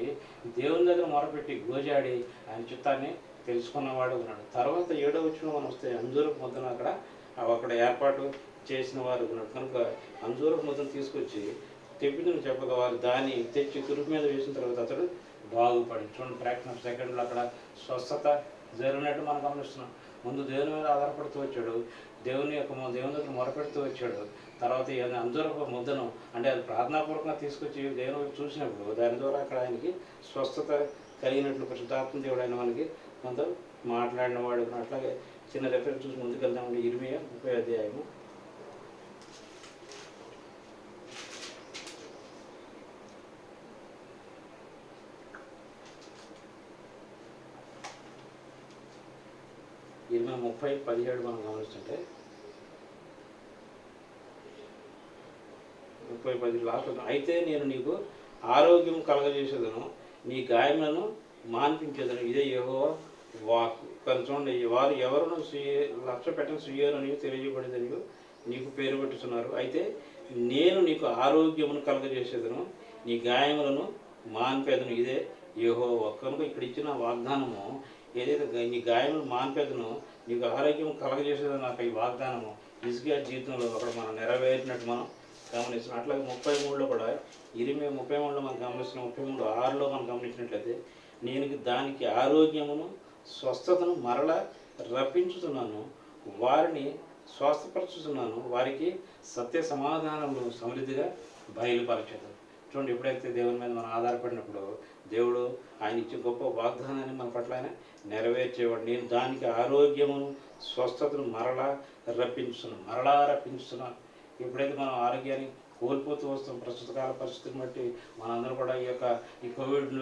Speaker 1: దేవుని దగ్గర మొరపెట్టి గోజాడి ఆయన చిత్తాన్ని తెలుసుకున్నవాడు ఉన్నాడు. తర్వాత 7వ వచనం మనం వస్తే అంజూరపు ముద్దను అక్కడ ఏర్పాటు చేసిన వారు ఉన్నాడు. కనుక అంజూరపు ముద్దను తీసుకొచ్చి తెప్పిందని చెప్పగా, వారు దాన్ని తెచ్చి కురుపు మీద వేసిన తర్వాత అతడు బాగుపడి. చూడండి, ఫ్రాక్షన్ ఆఫ్ సెకండ్లో అక్కడ స్వస్థత జరిగినట్టు మనం గమనిస్తున్నాం. ముందు దేవుని మీద ఆధారపడుతూ వచ్చాడు, దేవుని దగ్గర మొరపెడుతూ వచ్చాడు. తర్వాత అంజూరపు ముద్దను అంటే అది ప్రార్థనాపూర్వకంగా తీసుకొచ్చి దేవుని చూసినప్పుడు దాని ద్వారా అక్కడ ఆయనకి స్వస్థత కలిగినట్లు పరిశుద్ధాత్మ దేవుడు ఆయన మనకి కొంత మాట్లాడిన వాడు. అట్లాగే చిన్న రెఫరెన్స్ చూసి ముందుకు వెళ్దామండి. ఇర్మియా 30వ అధ్యాయము 30:17 మనం గమనిస్తుంటే 30:10 లాస్ట్, అయితే నేను నీకు ఆరోగ్యం కలగజేసేదను, నీ గాయములను మాన్పించేదను, ఇదే యెహోవా వాక్కు. కానీ చూడండి, వారు ఎవరును లక్ష్య పెట్టని సుయ్యారని తెలియబడేదని నీకు పేరు పెట్టుతున్నారు. అయితే నేను నీకు ఆరోగ్యమును కలగజేసేదను, నీ గాయములను మాన్పేదను, ఇదే యెహోవా. కనుక ఇక్కడ ఇచ్చిన వాగ్దానము ఏదైతే నీ గాయములు మాన్పేదను, నీకు ఆరోగ్యం కలగజేసేదని నాకు ఈ వాగ్దానము హిజ్కియా జీవితంలో అక్కడ మనం నెరవేరినట్టు మనం గమనిస్తున్నాం. అట్లాగే 33లో కూడా ఇరిమియా 33లో మనం గమనిస్తున్నాం. 33:6లో మనం గమనించినట్లయితే, నేను దానికి ఆరోగ్యమును స్వస్థతను మరలా రప్పించుతున్నాను, వారిని స్వస్థపరుచుతున్నాను, వారికి సత్య సమాధానములు సమృద్ధిగా బయలుపరచదు. చూడండి, ఎప్పుడైతే దేవుని మీద మనం ఆధారపడినప్పుడు దేవుడు ఆయన ఇచ్చే గొప్ప వాగ్దానాన్ని మన పట్ల ఆయన నెరవేర్చేవాడు. నేను దానికి ఆరోగ్యమును స్వస్థతను మరలా రప్పించుతున్నాను. ఎప్పుడైతే మనం ఆరోగ్యాన్ని కోల్పోతూ వస్తాం, ప్రస్తుత కాల పరిస్థితిని బట్టి మనందరూ కూడా ఈ కోవిడ్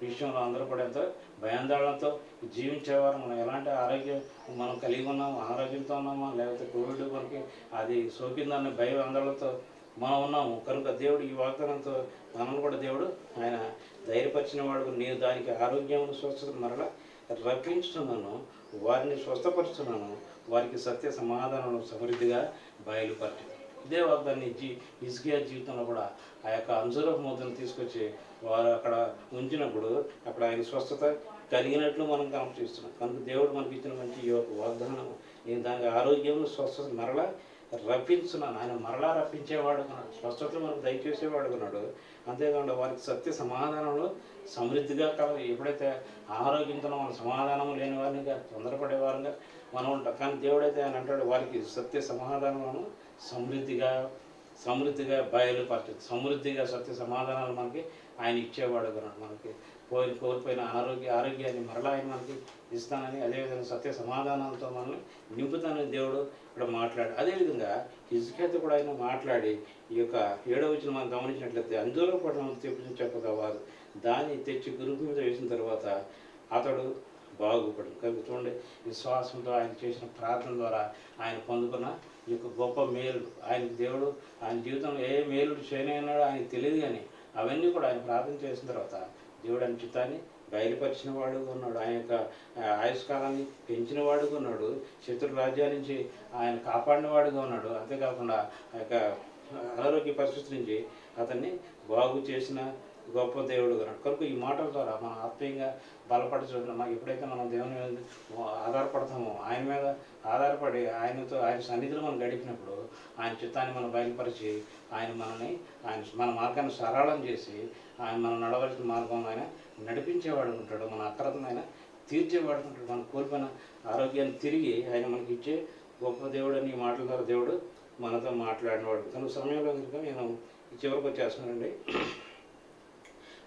Speaker 1: విషయంలో అందరూ కూడా ఎంతో భయాందోళనతో జీవించేవారు. మనం ఎలాంటి ఆరోగ్యం మనం కలిగి ఉన్నాము, అనారోగ్యంతో ఉన్నామా, లేకపోతే కోవిడ్ మనకి అది సోకిందన్న భయం ఆందోళనతో మనం ఉన్నాము. కనుక దేవుడు ఈ వాగ్దానంతో మనల్ని కూడా దేవుడు ఆయన ధైర్యపరిచిన వాడు. నేను దానికి ఆరోగ్యమును స్వస్థతను మరలా రప్పించుతున్నాను, వారిని స్వస్థపరుస్తున్నాను, వారికి సత్య సమాధానం సమృద్ధిగా బయలుపరచు. ఇదే వాగ్దాన్ని హిజ్కియా జీవితంలో కూడా ఆ యొక్క అంజూరపు ముద్దను తీసుకొచ్చి వారు అక్కడ ఉంచినప్పుడు అక్కడ ఆయన స్వస్థత కలిగినట్లు మనం గమనిస్తున్నాం. కనుక దేవుడు మనకి ఇచ్చిన మంచి ఈ యొక్క వాగ్దానం, నేను దానికి ఆరోగ్యం స్వస్థత మరలా రప్పించున్నాను, ఆయన మరలా రప్పించేవాడు ఉన్నాడు, స్వస్థతలు మనకు దయచేసేవాడు ఉన్నాడు. అంతేకాకుండా వారికి సత్య సమాధానంలో సమృద్ధిగా ఎప్పుడైతే ఆరోగ్యంతో మన సమాధానం లేని వారినిగా తొందరపడేవారుగా మనం ఉంటాం. కానీ దేవుడైతే ఆయన అంటాడు వారికి సత్య సమాధానములను సమృద్ధిగా బయలుపరచు, సమృద్ధిగా సత్య సమాధానాలు మనకి ఆయన ఇచ్చేవాడు ఉన్నాడు. మనకి కోల్పోయిన ఆరోగ్యాన్ని మరలా ఆయన మనకి ఇస్తానని, అదేవిధంగా సత్య సమాధానాలతో మనల్ని నింపుతానని దేవుడు ఇక్కడ మాట్లాడు. అదేవిధంగా హిజ్కియాతో కూడా ఆయన మాట్లాడి ఈ యొక్క 7వ వచనం మనం గమనించినట్లయితే, అంజూరపు పట్టణం తెప్పించక వారు దాన్ని తెచ్చి గురుపు మీద వేసిన తర్వాత అతడు బాగుపడు. కనుక చూడండి, విశ్వాసంతో ఆయన చేసిన ప్రార్థన ద్వారా ఆయన పొందుకున్న ఈ యొక్క గొప్ప మేలు, ఆయన దేవుడు ఆయన జీవితంలో ఏ మేలు చేయనన్నాడో ఆయనకు తెలియదు, కానీ అవన్నీ కూడా ఆయన ప్రార్థన చేసిన తర్వాత దేవుడు ఆయన చిత్తాన్ని బయలుపరిచిన వాడుగా ఉన్నాడు. ఆయన యొక్క ఆయుష్కాలాన్ని పెంచిన వాడుగా ఉన్నాడు. శత్రు రాజ్యాల నుంచి ఆయన కాపాడిన వాడుగా ఉన్నాడు. అంతేకాకుండా ఆ యొక్క అనారోగ్య పరిస్థితి నుంచి అతన్ని బాగు చేసిన గొప్ప దేవుడు ఉన్నాడు. కనుక ఈ మాటల ద్వారా మనం ఆత్మీయంగా బలపరచడం, ఎప్పుడైతే మనం దేవుని మీద ఆధారపడతామో, ఆయన మీద ఆధారపడి ఆయన సన్నిధిలో మనం గడిపినప్పుడు ఆయన చిత్తాన్ని మనం బయలుపరిచి మన మార్గాన్ని సరళం చేసి ఆయన మనం నడవలసిన మార్గం ఆయన నడిపించేవాడు ఉంటాడు. మన అక్రతను ఆయన తీర్చేవాడు ఉంటాడు. మనం కోల్పోయిన ఆరోగ్యాన్ని తిరిగి ఆయన మనకి ఇచ్చే గొప్ప దేవుడు అని ఈ మాటల ద్వారా దేవుడు మనతో మాట్లాడినవాడు. కనుక సమయంలో కనుక నేను చివరికి వచ్చేస్తున్నానండి.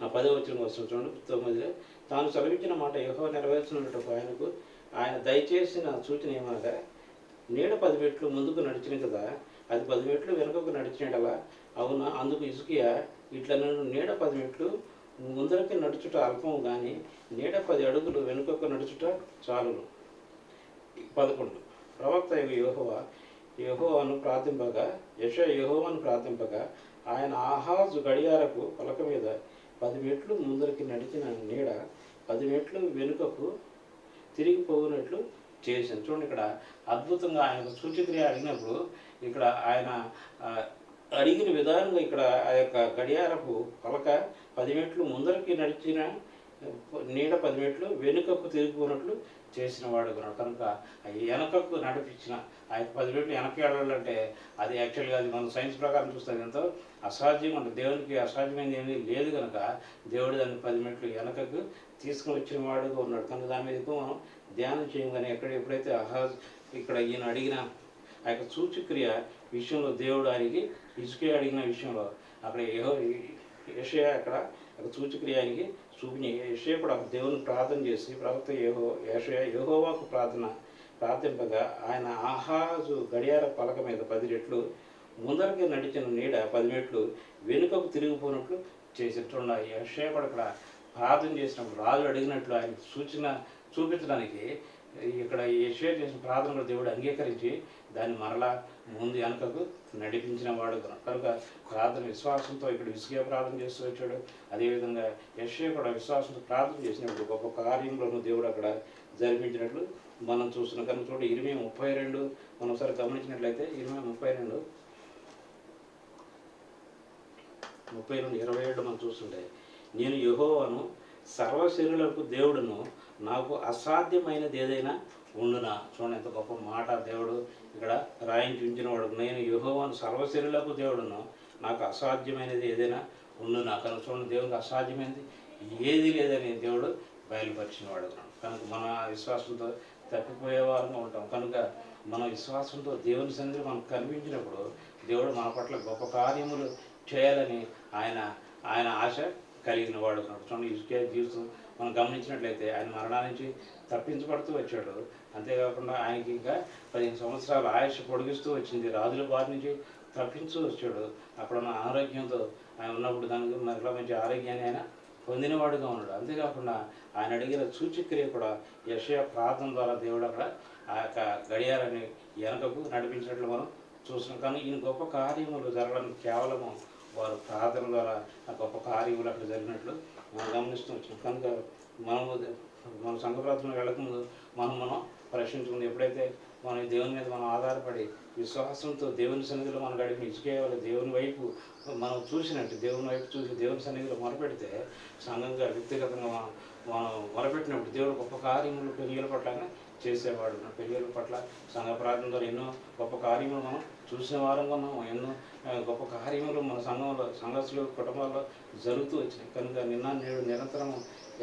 Speaker 1: ఆ 10వ వచనం వస్తుంది చూడండి. 9లో తాను సెలవిచ్చిన మాట యెహోవా నెరవేర్చినట్టు ఆయన దయచేసిన సూచన ఏమనగా, నీడ 10 మెట్లు ముందుకు నడిచిన కదా, అది 10 మెట్లు వెనుకకు నడిచినడలా అవునా? అందుకు హిజ్కియా ఇట్లా నన్ను నీడ 10 మెట్లు ముందరికి నడుచుట అల్పము, కానీ నీడ 10 అడుగులు వెనుకకు నడుచుట చాలును. 11 ప్రవక్త యెహోవాను ప్రార్థింపగా యెహోవాను ప్రార్థింపగా ఆయన ఆహాజు గడియారపు పలక మీద 10 మెట్లు ముందరికి నడిచిన నీడ 10 మెట్లు వెనుకకు తిరిగిపోయినట్లు చేశాను. చూడండి, ఇక్కడ అద్భుతంగా ఆయన సూచక్రియ అడిగినప్పుడు ఇక్కడ ఆయన అడిగిన విధానంగా ఇక్కడ ఆ యొక్క గడియారపు పలక 10 మెట్లు ముందరికి నడిచిన నీడ 10 మెట్లు వెనుకకు తిరిగిపోయినట్లు చేసిన వాడు కనుక వెనకకు నడిపించిన ఆ 10 మెట్లు వెనక్కి వెళ్ళాలంటే అది యాక్చువల్గా అది మనం సైన్స్ ప్రకారం చూస్తే ఎంతో అసాధ్యం అంటే దేవునికి అసాధ్యమైనది ఏమీ లేదు కనుక దేవుడు దాన్ని 10 మెట్లు వెనకకు తీసుకుని వచ్చిన వాడుగా ఉన్నాడు. కనుక దాని మీద ఎక్కువ మనం ధ్యానం చేయం. కానీ ఎప్పుడైతే ఇక్కడ ఈయన అడిగిన ఆ యొక్క సూచక్రియ విషయంలో దేవుడు ఆయనకి హిజ్కియా అడిగిన విషయంలో అక్కడ యెషయా అక్కడ సూచక్రియ ఆయనకి చూపించి యెషయా కూడా దేవుని ప్రార్థన చేసి ప్రవక్త యెహోవాకు ప్రార్థింపగా ఆయన ఆహాజు గడియార పలక మీద 10 రెట్లు ముందరికి నడిచిన నీడ 10 మెట్లు వెనుకకు తిరిగిపోయినట్లు చేసి చూడండి. యెషయా కూడా ఇక్కడ ప్రార్థన చేసినప్పుడు రాజు అడిగినట్లు ఆయన సూచన చూపించడానికి ఇక్కడ యెషయా చేసిన ప్రార్థనలో దేవుడు అంగీకరించి దాన్ని మరలా ముందు వెనకకు నడిపించిన వాడు కనుక ప్రార్థన విశ్వాసంతో ఇక్కడ హిజ్కియా ప్రార్థన చేస్తూ వచ్చాడు. అదేవిధంగా యెషయా కూడా విశ్వాసంతో ప్రార్థన చేసినప్పుడు గొప్ప కార్యంలోనూ దేవుడు అక్కడ జరిపించినట్లు మనం చూస్తున్నాం. కనుక చూడండి, 20:32 మనం ఒకసారి గమనించినట్లయితే 20:32-27 మనం చూస్తుంటే, నేను యెహోవాను సర్వశరీరులకు దేవుడును, నాకు అసాధ్యమైనది ఏదైనా ఉండునా. చూడండి ఎంత గొప్ప మాట దేవుడు ఇక్కడ రాయించి ఉంచినవాడు. నేను యెహోవాను సర్వశరీరులకు దేవుడును, నాకు అసాధ్యమైనది ఏదైనా ఉండునా. కనుక చూడండి, దేవునికి అసాధ్యమైనది ఏది లేదని దేవుడు బయలుపరిచినవాడు. కనుక మన విశ్వాసంతో తప్పిపోయేవారుగా ఉంటాం. కనుక మన విశ్వాసంతో దేవుని సన్నిధిలో మనకు కనిపించినప్పుడు దేవుడు మన పట్ల గొప్ప కార్యములు చేయాలని ఆయన ఆశ కలిగిన వాడు. చూడండి, హిజ్కియా జీవితం మనం గమనించినట్లయితే ఆయన మరణా నుంచి తప్పించబడుతూ వచ్చాడు. అంతేకాకుండా ఆయనకి ఇంకా 15 సంవత్సరాలు ఆయుష్ పొడిగిస్తూ వచ్చింది. రాజుల బారి నుంచి తప్పించూ వచ్చాడు. అక్కడ ఉన్న అనారోగ్యంతో ఆయన ఉన్నప్పుడు దానికి మరలా మంచి ఆరోగ్యాన్ని ఆయన పొందినవాడుగా ఉన్నాడు. అంతేకాకుండా ఆయన అడిగిన సూచక్రియ కూడా యెషయా ప్రార్థన ద్వారా దేవుడు అక్కడ ఆ యొక్క గడియారాన్ని వెనకకు నడిపించినట్లు మనం చూస్తున్నాం. కానీ ఈయన గొప్ప కార్యములు జరగడానికి కేవలము వారు ప్రార్థన ద్వారా ఆ గొప్ప కార్యములు అక్కడ జరిగినట్లు మనం గమనిస్తూ వచ్చినాం. కనుక మన సంఘ ప్రార్థనకు వెళ్ళకముందు మనం ప్రశ్నించుకుంది, ఎప్పుడైతే మనం దేవుని మీద మనం ఆధారపడి విశ్వాసంతో దేవుని సన్నిధిలో మనం గడిపి ఇచ్చుకోవాలి, దేవుని వైపు మనం చూసినట్టు దేవుని వైపు చూసి దేవుని సన్నిధిలో మొరపెడితే సంఘంగా వ్యక్తిగతంగా మనం మొరపెట్టినప్పుడు దేవుడు గొప్ప కార్యములు పెళ్ళిళ్ళ పట్ల చేసేవాడు. పెళ్ళిళ్ళ పట్ల సంఘ ప్రార్థన ద్వారా ఎన్నో గొప్ప కార్యములు మనం చూసిన వారంగా ఉన్నాము. ఎన్నో గొప్ప కార్యములు మన సంఘంలో సంఘస్థులు కుటుంబాల్లో జరుగుతూ వచ్చినాయి. కనుక నిన్న నేడు నిరంతరం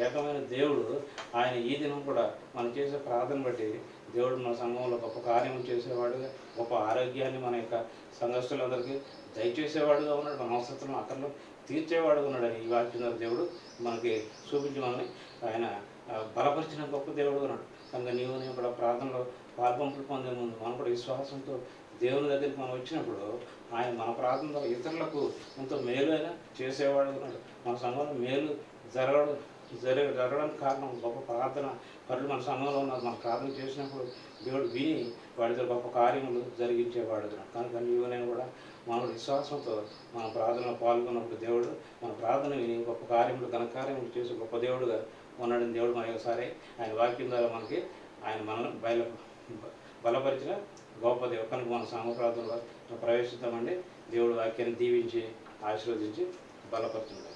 Speaker 1: ఏకమైన దేవుడు ఆయన ఈ దినం కూడా మనం చేసే ప్రార్థన బట్టి దేవుడు మన సంఘంలో గొప్ప కార్యము చేసేవాడుగా, గొప్ప ఆరోగ్యాన్ని మన యొక్క సంఘస్థులందరికీ దయచేసేవాడుగా ఉన్నాడు. మన అవసరతను అక్కర్లో తీర్చేవాడుగా ఉన్నాడని ఈ వాక్యం ద్వారా దేవుడు మనకి చూపించమని ఆయన బలపరిచిన గొప్ప దేవుడు ఉన్నాడు. కనుక నేను కూడా ప్రార్థనలో పాల్పంపులు పొందే ముందు మనం కూడా విశ్వాసంతో దేవుని దగ్గరికి మనం వచ్చినప్పుడు ఆయన మన ప్రార్థనలో ఇతరులకు ఎంతో మేలైనా చేసేవాడు ఉన్నాడు. మన సంఘంలో మేలు జరగడానికి కారణం గొప్ప ప్రార్థన పనులు మన సంఘంలో ఉన్నారు. మనం ప్రార్థన చేసినప్పుడు దేవుడు విని వాడితో గొప్ప కార్యములు జరిగించేవాడు. కనుక నేను కూడా మన విశ్వాసంతో మన ప్రార్థనలో పాల్గొన్నప్పుడు దేవుడు మన ప్రార్థన విని గొప్ప కార్యములు ఘన కార్యములు చేసే గొప్ప దేవుడుగా ఉన్నాడని దేవుడు మరొకసారి ఆయన వాక్యం ద్వారా మనకి ఆయన మనల్ని బలపరిచిన గొప్ప దేవుడు. కనుక మన సంఘ ప్రార్థనలో ప్రవేశిస్తామండి. దేవుడు వాక్యాన్ని దీవించి ఆశీర్వదించి బలపరుచుంటాం.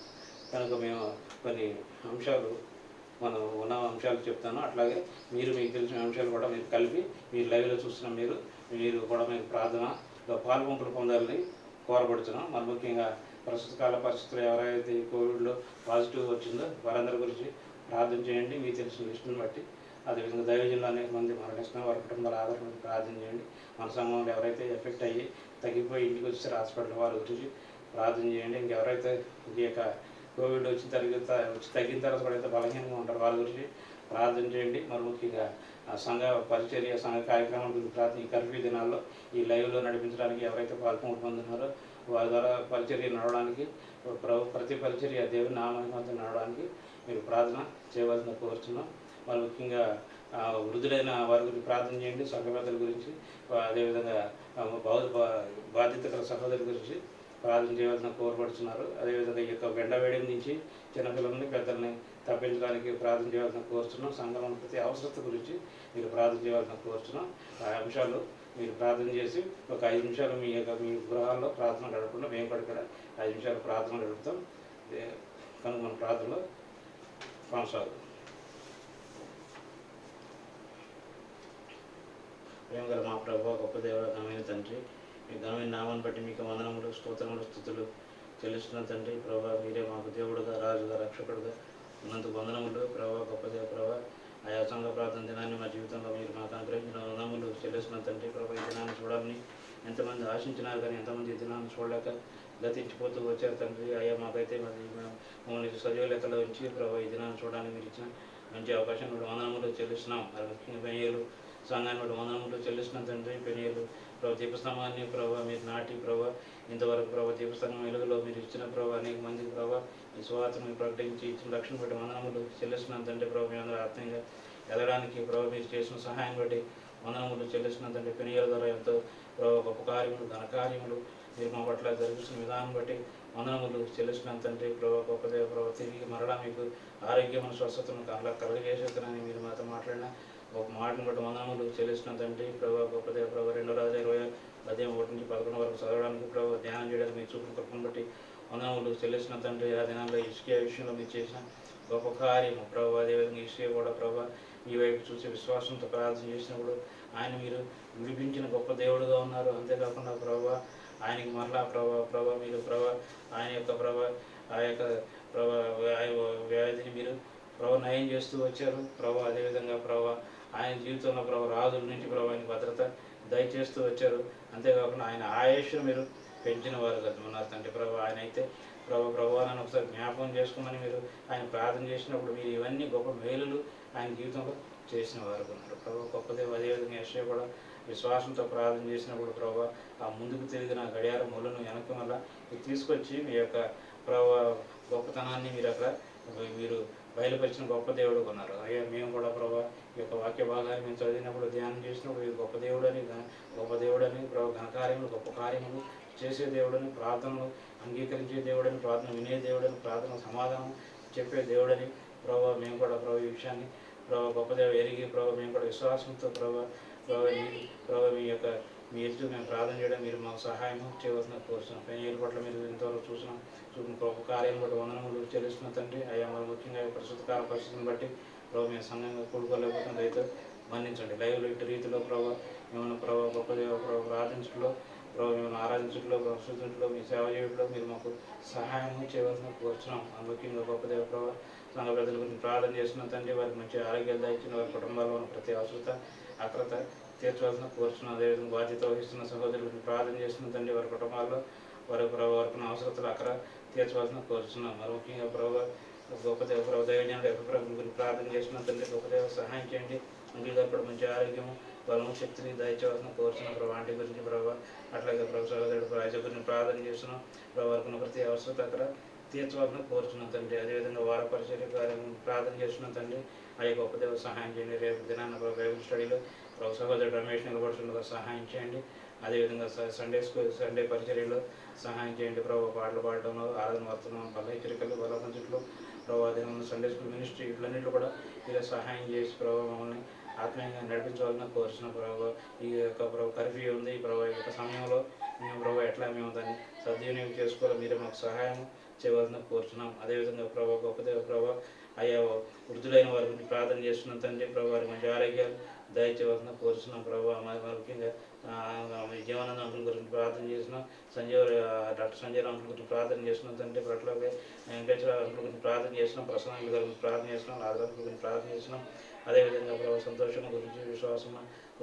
Speaker 1: కనుక మేము కొన్ని అంశాలు మనం ఉన్న అంశాలు చెప్తాను. అట్లాగే మీరు మీకు తెలిసిన అంశాలు కూడా మీరు కలిపి మీరు లైవ్లో చూస్తున్న మీరు కూడా మీరు ప్రార్థనలో పాల్పంపులు పొందాలని కోరబడుతున్నాం. మరి ముఖ్యంగా ప్రస్తుత కాల పరిస్థితులు ఎవరైతే కోవిడ్లో పాజిటివ్ వచ్చిందో వారందరి గురించి ప్రార్థన చేయండి. మీకు తెలిసిన లిస్టుని బట్టి అదేవిధంగా దైవజనులు అనేక మంది మరణిస్తున్న వారి కుటుంబాల ఆధారం ప్రార్థన చేయండి. మన సంఘంలో ఎవరైతే ఎఫెక్ట్ అయ్యి తగ్గిపోయి ఇంటికి వచ్చి హాస్పిటల్ వారి గురించి ప్రార్థన చేయండి. ఇంకెవరైతే ఈ యొక్క కోవిడ్ తగ్గిన తర్వాత కూడా అయితే బలహీనంగా ఉంటారు వాళ్ళ గురించి ప్రార్థన చేయండి. మరి ముఖ్యంగా సంఘ పరిచర్య సంఘ కార్యక్రమాల గురించి ప్రార్థన ఈ కర్ఫ్యూ దినాల్లో ఈ లైవ్లో నడిపించడానికి ఎవరైతే పొందుతున్నారో వారి ద్వారా పరిచర్య నడవడానికి ప్రతి పరిచర్య దేవుని నామానికి మధ్య నడవడానికి మీరు ప్రార్థన చేయవలసిన కోరుతున్నాం. మరి ముఖ్యంగా వృద్ధులైన వారి గురించి ప్రార్థన చేయండి. సంఘ పెద్దల గురించి అదేవిధంగా బాధ్యత గల సహోదరుల గురించి ప్రార్థన చేయవలసిన కోరపడుతున్నారు. అదేవిధంగా ఈ యొక్క బెండవేడి నుంచి చిన్నపిల్లల్ని పెద్దల్ని తప్పించడానికి ప్రార్థన చేయవలసిన కోరుతున్నాం. సంఘంలో ప్రతి అవసరత గురించి మీరు ప్రార్థన చేయవలసిన కోరుతున్నాం. ఆ అంశాలు మీరు ప్రార్థన చేసి ఒక 5 నిమిషాలు మీ గృహాల్లో ప్రార్థన గడపకుండా మేము కూడా ఇక్కడ 5 నిమిషాలు ప్రార్థన గడుపుతాం. కనుక మన ప్రార్థనలో కొనసాగుతాం. ప్రేమ గల మా ప్రభువా, గొప్ప దేవుడా, ఘనమైన తండ్రి, మీ ఘనమైన నామాన్ని బట్టి మీకు వందనములు, స్తోత్రములు, స్తుతులు చెల్లిస్తున్న తండ్రి. ప్రభా, మీరే మాకు దేవుడుగా, రాజుగా, రక్షకుడుగా ఉన్నందుకు వందనములు. ప్రభా, గొప్ప దేవ ప్రభా, ఆయా సంఘ ప్రార్థన దినాన్ని మా జీవితంలో మీరు మాకు అనుగ్రహించిన వందనములు చెల్లిస్తున్న తండ్రి. ప్రభా, ఈ దినాన్ని చూడాలని ఎంతమంది ఆశించినారు కానీ ఎంతమంది ఈ దినాన్ని చూడలేక గతించిపోతూ వచ్చారు తండ్రి. అయ్యా, మాకైతే మరి మమ్మల్ని సజీవ లెక్కలో ఉంచి ప్రభా ఈ దినాన్ని చూడడానికి మీరు ఇచ్చిన మంచి అవకాశం వందనములు చెల్లిస్తున్నాం. మరి ముఖ్యంగా పెనియలు సంఘాన్ని బట్టి వందనములు చెల్లిస్తున్నాం తండ్రి. పెనియలు ప్రభావ దీపస్తంభాన్ని ప్రభావ మీరు నాటి ప్రభావ ఇంతవరకు ప్రభావ దీపస్తంభం వెలుగులో మీరు ఇచ్చిన ప్రభావ అనేక మందికి ప్రభావ ఈ స్వార్థను మీరు ప్రకటించి ఇచ్చిన రక్షణ బట్టి వందనములు చెల్లిస్తున్నాం తండ్రి. ప్రభావ మీ అందరూ ఆత్మీయంగా ఎదగడానికి ప్రభావ మీరు చేసిన సహాయం బట్టి వందనములు చెల్లిస్తున్నాం తండ్రి. పెనియల ద్వారా ఎంతో ప్రభావ గొప్ప కార్యములు ఘన కార్యములు మీరు మా పట్ల జరిగిస్తున్న విధానం బట్టి వందనములు చెల్లిస్తున్నాం తండ్రి. ప్రభావ గొప్ప దేవ ప్రభావ తిరిగి మరలా మీకు ఆరోగ్యమైన స్వస్థతను అలా కలగజేసేతనని మీరు మాతో మాట్లాడిన ఒక మాటను బట్టి వందనములు చెల్లిస్తున్నాం తండ్రి. ప్రభావ గొప్ప దేవ ప్రభావ 2 Raజుల 20 ఉదయం 1 నుంచి 11 వరకు చదవడానికి ప్రభావ ధ్యానం చేయడానికి మీరు చూపిన కృపను బట్టి వందనములు చెల్లిస్తున్నాం తండ్రి. ఆ దినాల్లో ఇష్కియా విషయంలో మీరు చేసిన గొప్ప కార్యము ప్రభావ, అదేవిధంగా ఇష్కియా కూడా ప్రభావ ఈ వైపు చూసి విశ్వాసంతో ప్రార్థన చేసినప్పుడు ఆయన మీరు విడిపించిన గొప్ప దేవుడుగా ఉన్నారు. అంతేకాకుండా ప్రభావ ఆయనకి మరలా ప్రభావ మీరు ప్రభావ ఆయన యొక్క ప్రభావ ఆ యొక్క వ్యాధిని మీరు ప్రభావ నయం చేస్తూ వచ్చారు ప్రభావ. అదేవిధంగా ప్రభావ ఆయన జీవితంలో ప్రభావ రాజుల నుంచి ప్రభావ ఆయన భద్రత దయచేస్తూ వచ్చారు. అంతేకాకుండా ఆయన ఆయుష్ మీరు పెంచిన వారు కదా ఉన్నారు తండ్రి. ప్రభావ ఆయన అయితే ప్రభావాన్ని ఒకసారి జ్ఞాపకం చేసుకోమని మీరు ఆయన ప్రార్థన చేసినప్పుడు మీరు ఇవన్నీ గొప్ప మేలులు ఆయన జీవితంలో చేసిన వారు ఉన్నారు ప్రభావ. గొప్పదేవ అదేవిధంగా యెషయా కూడా విశ్వాసంతో ప్రార్థన చేసినప్పుడు ప్రభావ ఆ ముందుకు తిరిగిన గడియార మూలను వెనక్కి మళ్ళీ మీరు తీసుకొచ్చి మీ యొక్క ప్రభావ గొప్పతనాన్ని మీరు అక్కడ మీరు బయలుపరిచిన గొప్ప దేవుడు కొన్నారు. అయ్యా, మేము కూడా ప్రభావ ఈ యొక్క వాక్య భాగాన్ని మేము చదివినప్పుడు ధ్యానం చేసినప్పుడు ఇది గొప్ప దేవుడని ప్రభావ ఘనకార్యములు గొప్ప కార్యములు చేసే దేవుడని, ప్రార్థనలు అంగీకరించే దేవుడని, ప్రార్థన వినే దేవుడని, ప్రార్థన సమాధానం చెప్పే దేవుడని ప్రభావ మేము కూడా ప్రభావ ఈ విషయాన్ని ప్రభావ గొప్ప దేవ ఎరిగి ప్రభావ మేము కూడా విశ్వాసంతో ప్రభావ మీ యొక్క మీ ఎదుటి మేము ప్రార్థన చేయడం మీరు మాకు సహాయం చేయవలసిన కోరుతున్నాం. పెనియల పట్ల మీరు ఇంతవరకు చూసిన గొప్ప కార్యం బట్టి వందనములు చెల్లిస్తున్న తండ్రి. అయ్యా, మరి ముఖ్యంగా ప్రస్తుత కాల పరిస్థితిని బట్టి ప్రభావ మేము సంఘంగా కూడుకోలేకపోతున్న రైతు మన్నించండి. లైవ్లో ఇటు రీతిలో ప్రభావ మేమన్నా ప్రభావ గొప్ప దేవ ప్రభావ ప్రార్థించడంలో ప్రభు మిమ్మల్ని ఆరాధించడంలో ప్రస్తుతంలో మీ సేవ చేయడంలో మీరు మాకు సహాయం చేయవలసిన కోరుచున్నాం. ముఖ్యంగా గొప్ప దేవ ప్రభావ సంఘ ప్రజల గురించి ప్రార్థన చేస్తున్న తండ్రి, వారికి మంచి ఆరోగ్యాలు దయచిన వారి కుటుంబాల్లో ఉన్న ప్రతి అవసరత అక్రత తీర్చవలసిన కోరుచున్నాం. అదేవిధంగా బాధ్యత వహిస్తున్న సహోదరుల గురించి ప్రార్థన చేస్తున్న తండ్రి, వారి కుటుంబాల్లో వారి వరకు అవసరతలు అక్కడ తీర్చవలసిన కోరుచున్నాం. మరి ముఖ్యంగా ప్రభావ గొప్ప దేవ ప్రభావ దైవజ్ఞానుడు ఎక్కడ గురించి ప్రార్థన చేస్తున్న తండ్రి, గొప్ప దేవ సహాయం చేయండి. అంకుల్ గారు కూడా మంచి ఆరోగ్యము బలము శక్తిని దయచేవాల్సిన కోరుచున్నాం. ప్రభావ ఆంటీ గురించి ప్రభావ అట్లాగే ప్రభు సహోదరుడు రాజ గురించి ప్రార్థన చేస్తున్నాం. ప్రభావ వరకు ప్రతి అవసరత అక్కడ తీర్చవలసిన కోరుచున్నాం తండ్రి. అదేవిధంగా వార పరిచర్య కార్యం ప్రార్థన చేస్తున్నాం తండ్రి. అయ్యే గొప్ప దేవ సహాయం చేయండి. రేపు దినాన్న బైబిల్ స్టడీలో ప్రభు సహోదరుడు రమేష్ నిలబడుతుండగా సహాయం చేయండి. అదేవిధంగా సండే పరిచర్యలో సహాయం చేయండి. ప్రభావ పాటలు పాడడంలో ఆరాధన వర్తనం బల హెచ్చరికలు బలపంచట్లు ప్రభావ అదేవిధంగా సండే స్కూల్ మినిస్ట్రీ ఇట్లన్నింటిలో కూడా ఇలా సహాయం చేసి ప్రభావ మమ్మల్ని ఆత్మీయంగా నడిపించవాలని కోరుచున్న ప్రభావ ఈ యొక్క ప్రభావ కర్ఫ్యూ ఉంది. ఈ ప్రభావ ఈ యొక్క సమయంలో మేము ప్రభావ ఎట్లా మేము దాన్ని సద్వినియోగం చేసుకోవాలి, మీరే మాకు సహాయం చేయవలసిన కోరుచున్నాం. అదేవిధంగా ప్రభావ గొప్పదేవ ప్రభావ అయ్యా వృద్ధులైన వారి గురించి ప్రార్థన చేస్తున్నాం తండ్రి. ప్రభావ వారికి మంచి ఆరోగ్యాలు దయచేయవలసిన కోరుచున్నాం. ప్రభావ మరి ముఖ్యంగా జీవనానంద అంకుల్ గురించి ప్రార్థన చేస్తున్నాం. డాక్టర్ సంజయ్ రామ్ అంకుల్ గురించి ప్రార్థన చేస్తున్నాం తండ్రి. అట్లాగే వెంకటేశ్వర అంకుల్ గురించి ప్రార్థన చేస్తున్నాం. ప్రసన్న అంకుల్ గారి గురించి ప్రార్థన చేస్తున్నాం. రాజా అంకుల్ గురించి ప్రార్థన చేస్తున్నాం. అదేవిధంగా ప్రభావ సంతోషం గురించి విశ్వాసం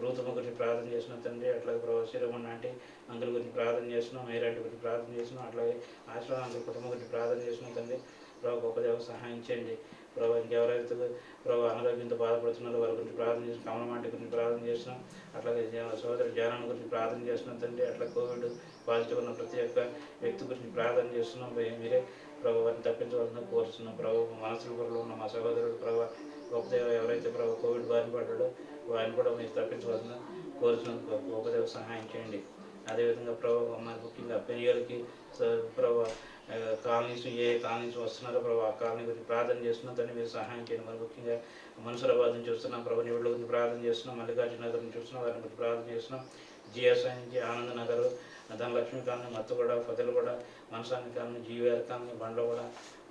Speaker 1: రూతమ్మ గురించి ప్రార్థన చేస్తున్నాం తండ్రి. అట్లాగే ప్రభావ శ్రీరమణ ఆంటీ అంకుల్ గురించి ప్రార్థన చేస్తున్నాం. మేరాంటి గురించి ప్రార్థన చేస్తున్నాం. అట్లాగే ఆశ్రమ అంకుల్ కుటుంబం గురించి ప్రార్థన చేస్తున్నాం తండ్రి. ప్రభావ గొప్ప దేవ సహాయం చేయండి. ప్రభావ ఇంకెవరైతే ప్రభావ అనారోగ్యంతో బాధపడుతున్నారో వారి గురించి ప్రార్థన చేస్తున్నాం. కమలమాంటి గురించి ప్రార్థన చేస్తున్నాం. అట్లాగే సోదరు జానాన్ని గురించి ప్రార్థన చేస్తున్నాం తండ్రి. అట్లా కోవిడ్ పాజిటివ్ ఉన్న ప్రతి ఒక్క వ్యక్తి గురించి ప్రార్థన చేస్తున్నాం. మీరే ప్రభావ వారిని తప్పించవలసిన కోరుతున్నాం. ప్రభావ మనసులో ఉన్న మా సహోదరుడు ప్రభావ గొప్ప దేవ ఎవరైతే ప్రభావ కోవిడ్ బారిన పడ్డాడో వారిని కూడా మీరు తప్పించవలసిన కోరుతున్నాం. గొప్ప దేవ సహాయం చేయండి. అదేవిధంగా ప్రభావ మన ముఖ్యంగా పెరియర్కి ప్రభావ కాలనీస్ ఏ కాలనీస్ వస్తున్నారో ప్రభావ ఆ కాలనీ గురించి ప్రార్థన చేస్తున్నాం తండ్రి, మీరు సహాయం చేయండి. మరి ముఖ్యంగా మనుషులాబాద్ నుంచి చూస్తున్నాం ప్రభావ నివుళ్ళ గురించి ప్రార్థన చేస్తున్నాం. మల్లికార్జున నగర్ నుంచి చూస్తున్నాం వారి గురించి ప్రార్థన చేస్తున్నాం. జిఎస్ఐ నుంచి Ananda Nagar Dhanalakshmi colony Mathuguda Fathelaguda Manasani colony GVR colony Bandlaguda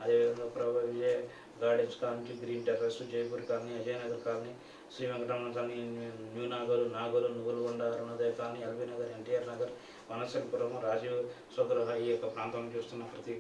Speaker 1: అదేవిధంగా Prabhava Vijaya gardens colony green terrace Jaipur colony Ajayanagar colony Sri Venkataramana colony new Nagur Nuvvulagonda Arunodaya colony LB Nagar NTR Nagar Vanasalapuram Rajiv Swagruha ఈ యొక్క ప్రాంతాలను చూస్తున్న ప్రతి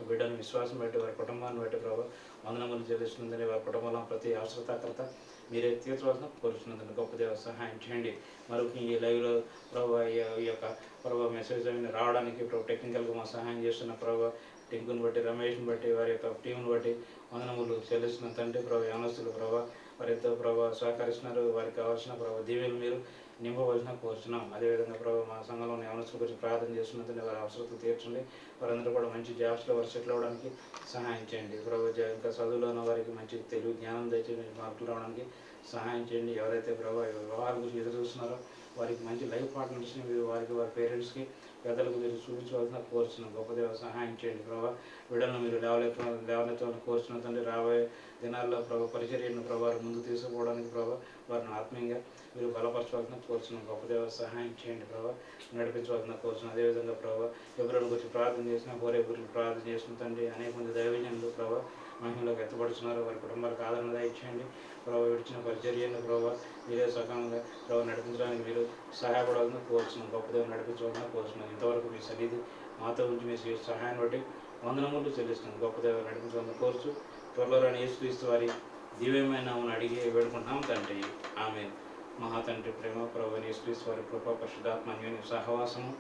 Speaker 1: బిడ్డను విశ్వాసం బట్టి వారి కుటుంబాన్ని బట్టి ప్రభావ వందనములు చెల్లిస్తున్నదని వారి కుటుంబంలో ప్రతి అవసరతాకర్త మీరే తీర్చవలసిన కోరుతున్నందుకు గొప్ప దేవ సహాయం చేయండి. మరొక ఈ లైవ్లో ప్రభావ ఈ యొక్క ప్రభావ మెసేజ్ రావడానికి ప్రభావ టెక్నికల్గా మా సహాయం చేస్తున్న ప్రభావ టింకుని బట్టి రమేష్ని బట్టి వారి యొక్క టీంను బట్టి వందనములు చెల్లిస్తున్న తండ్రి. ప్రభావ యవనస్తులు ప్రభావ వారితో ప్రభావ సహకరిస్తున్నారు. వారికి కావాల్సిన ప్రభావ దీవెలు మీరు నింపవలసిన కోరుచున్నాం. అదేవిధంగా ప్రభావ మా సంఘంలోని యవనస్తుల గురించి ప్రార్థన చేస్తున్నదండి, వారి అవసరతలు తీర్చండి. వారందరూ కూడా మంచి జాబ్స్లో వారు సెటిల్ అవ్వడానికి సహాయం చేయండి. ప్రభావ ఇంకా చదువులో ఉన్న వారికి మంచి తెలివి జ్ఞానం తెచ్చి మార్కులు రావడానికి సహాయం చేయండి. ఎవరైతే ప్రభావ వ్యవహారం గురించి ఎదురు చూస్తున్నారో వారికి మంచి లైఫ్ పార్ట్నర్స్ని వారికి వారి పేరెంట్స్కి పెద్దలకు మీరు చూపించవలసిన కోరుచున్నాం. గొప్ప దేవ సహాయం చేయండి. ప్రభావ విడలను మీరు లేవనెత్తాలని కోరుచున్న తండ్రి. రాబోయే దినాల్లో ప్రభావ పరిచర్యను ప్రభావ ముందు తీసుకుపోవడానికి ప్రభావ వారిని ఆత్మీయంగా మీరు బలపరచవలసిన కోరుచున్నాం. గొప్ప దేవ సహాయం చేయండి. ప్రభావ నడిపించవలసిన కోరుచున్నాం. అదేవిధంగా ప్రభావ ఎవరిని గురించి ప్రార్థన చేసిన హోరే గురించి ప్రార్థన చేసిన తండ్రి. అనేక మంది దైవజనులు ప్రభావ మహిళలకు ఎత్తపడుతున్నారు. వారి కుటుంబాలకు ఆదరణ దయచేయండి. ప్రభావ విడిచిన పరిచర్యను ప్రభావ మీరే సకాలంగా ప్రభావ నడిపించడానికి మీరు సహాయపడాలని కోరుచున్నాం. గొప్ప దేవ నడిపించవలసిన కోరుచున్నాం. ఇంతవరకు మీ సన్నిధి మాతో ఉంచి మీ సహాయాన్ని బట్టి వందనములు చెల్లిస్తున్నాం. గొప్ప దేవ నడిపించవాలని కోరుచు త్వరలో రాని యేసుక్రీస్తు వారి దివ్యమైన అడిగి వేడుకుంటున్నాం తండ్రి. ఆమె మహాతండ్రి ప్రేమ ప్రభు యేసుక్రీస్తు వారి కృప పరిశుద్ధాత్మ అన్యోన్య సహవాసము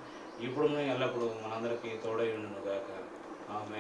Speaker 1: ఇప్పుడు ఎల్లప్పుడూ మనందరికీ తోడై ఉండును గాక. ఆమె.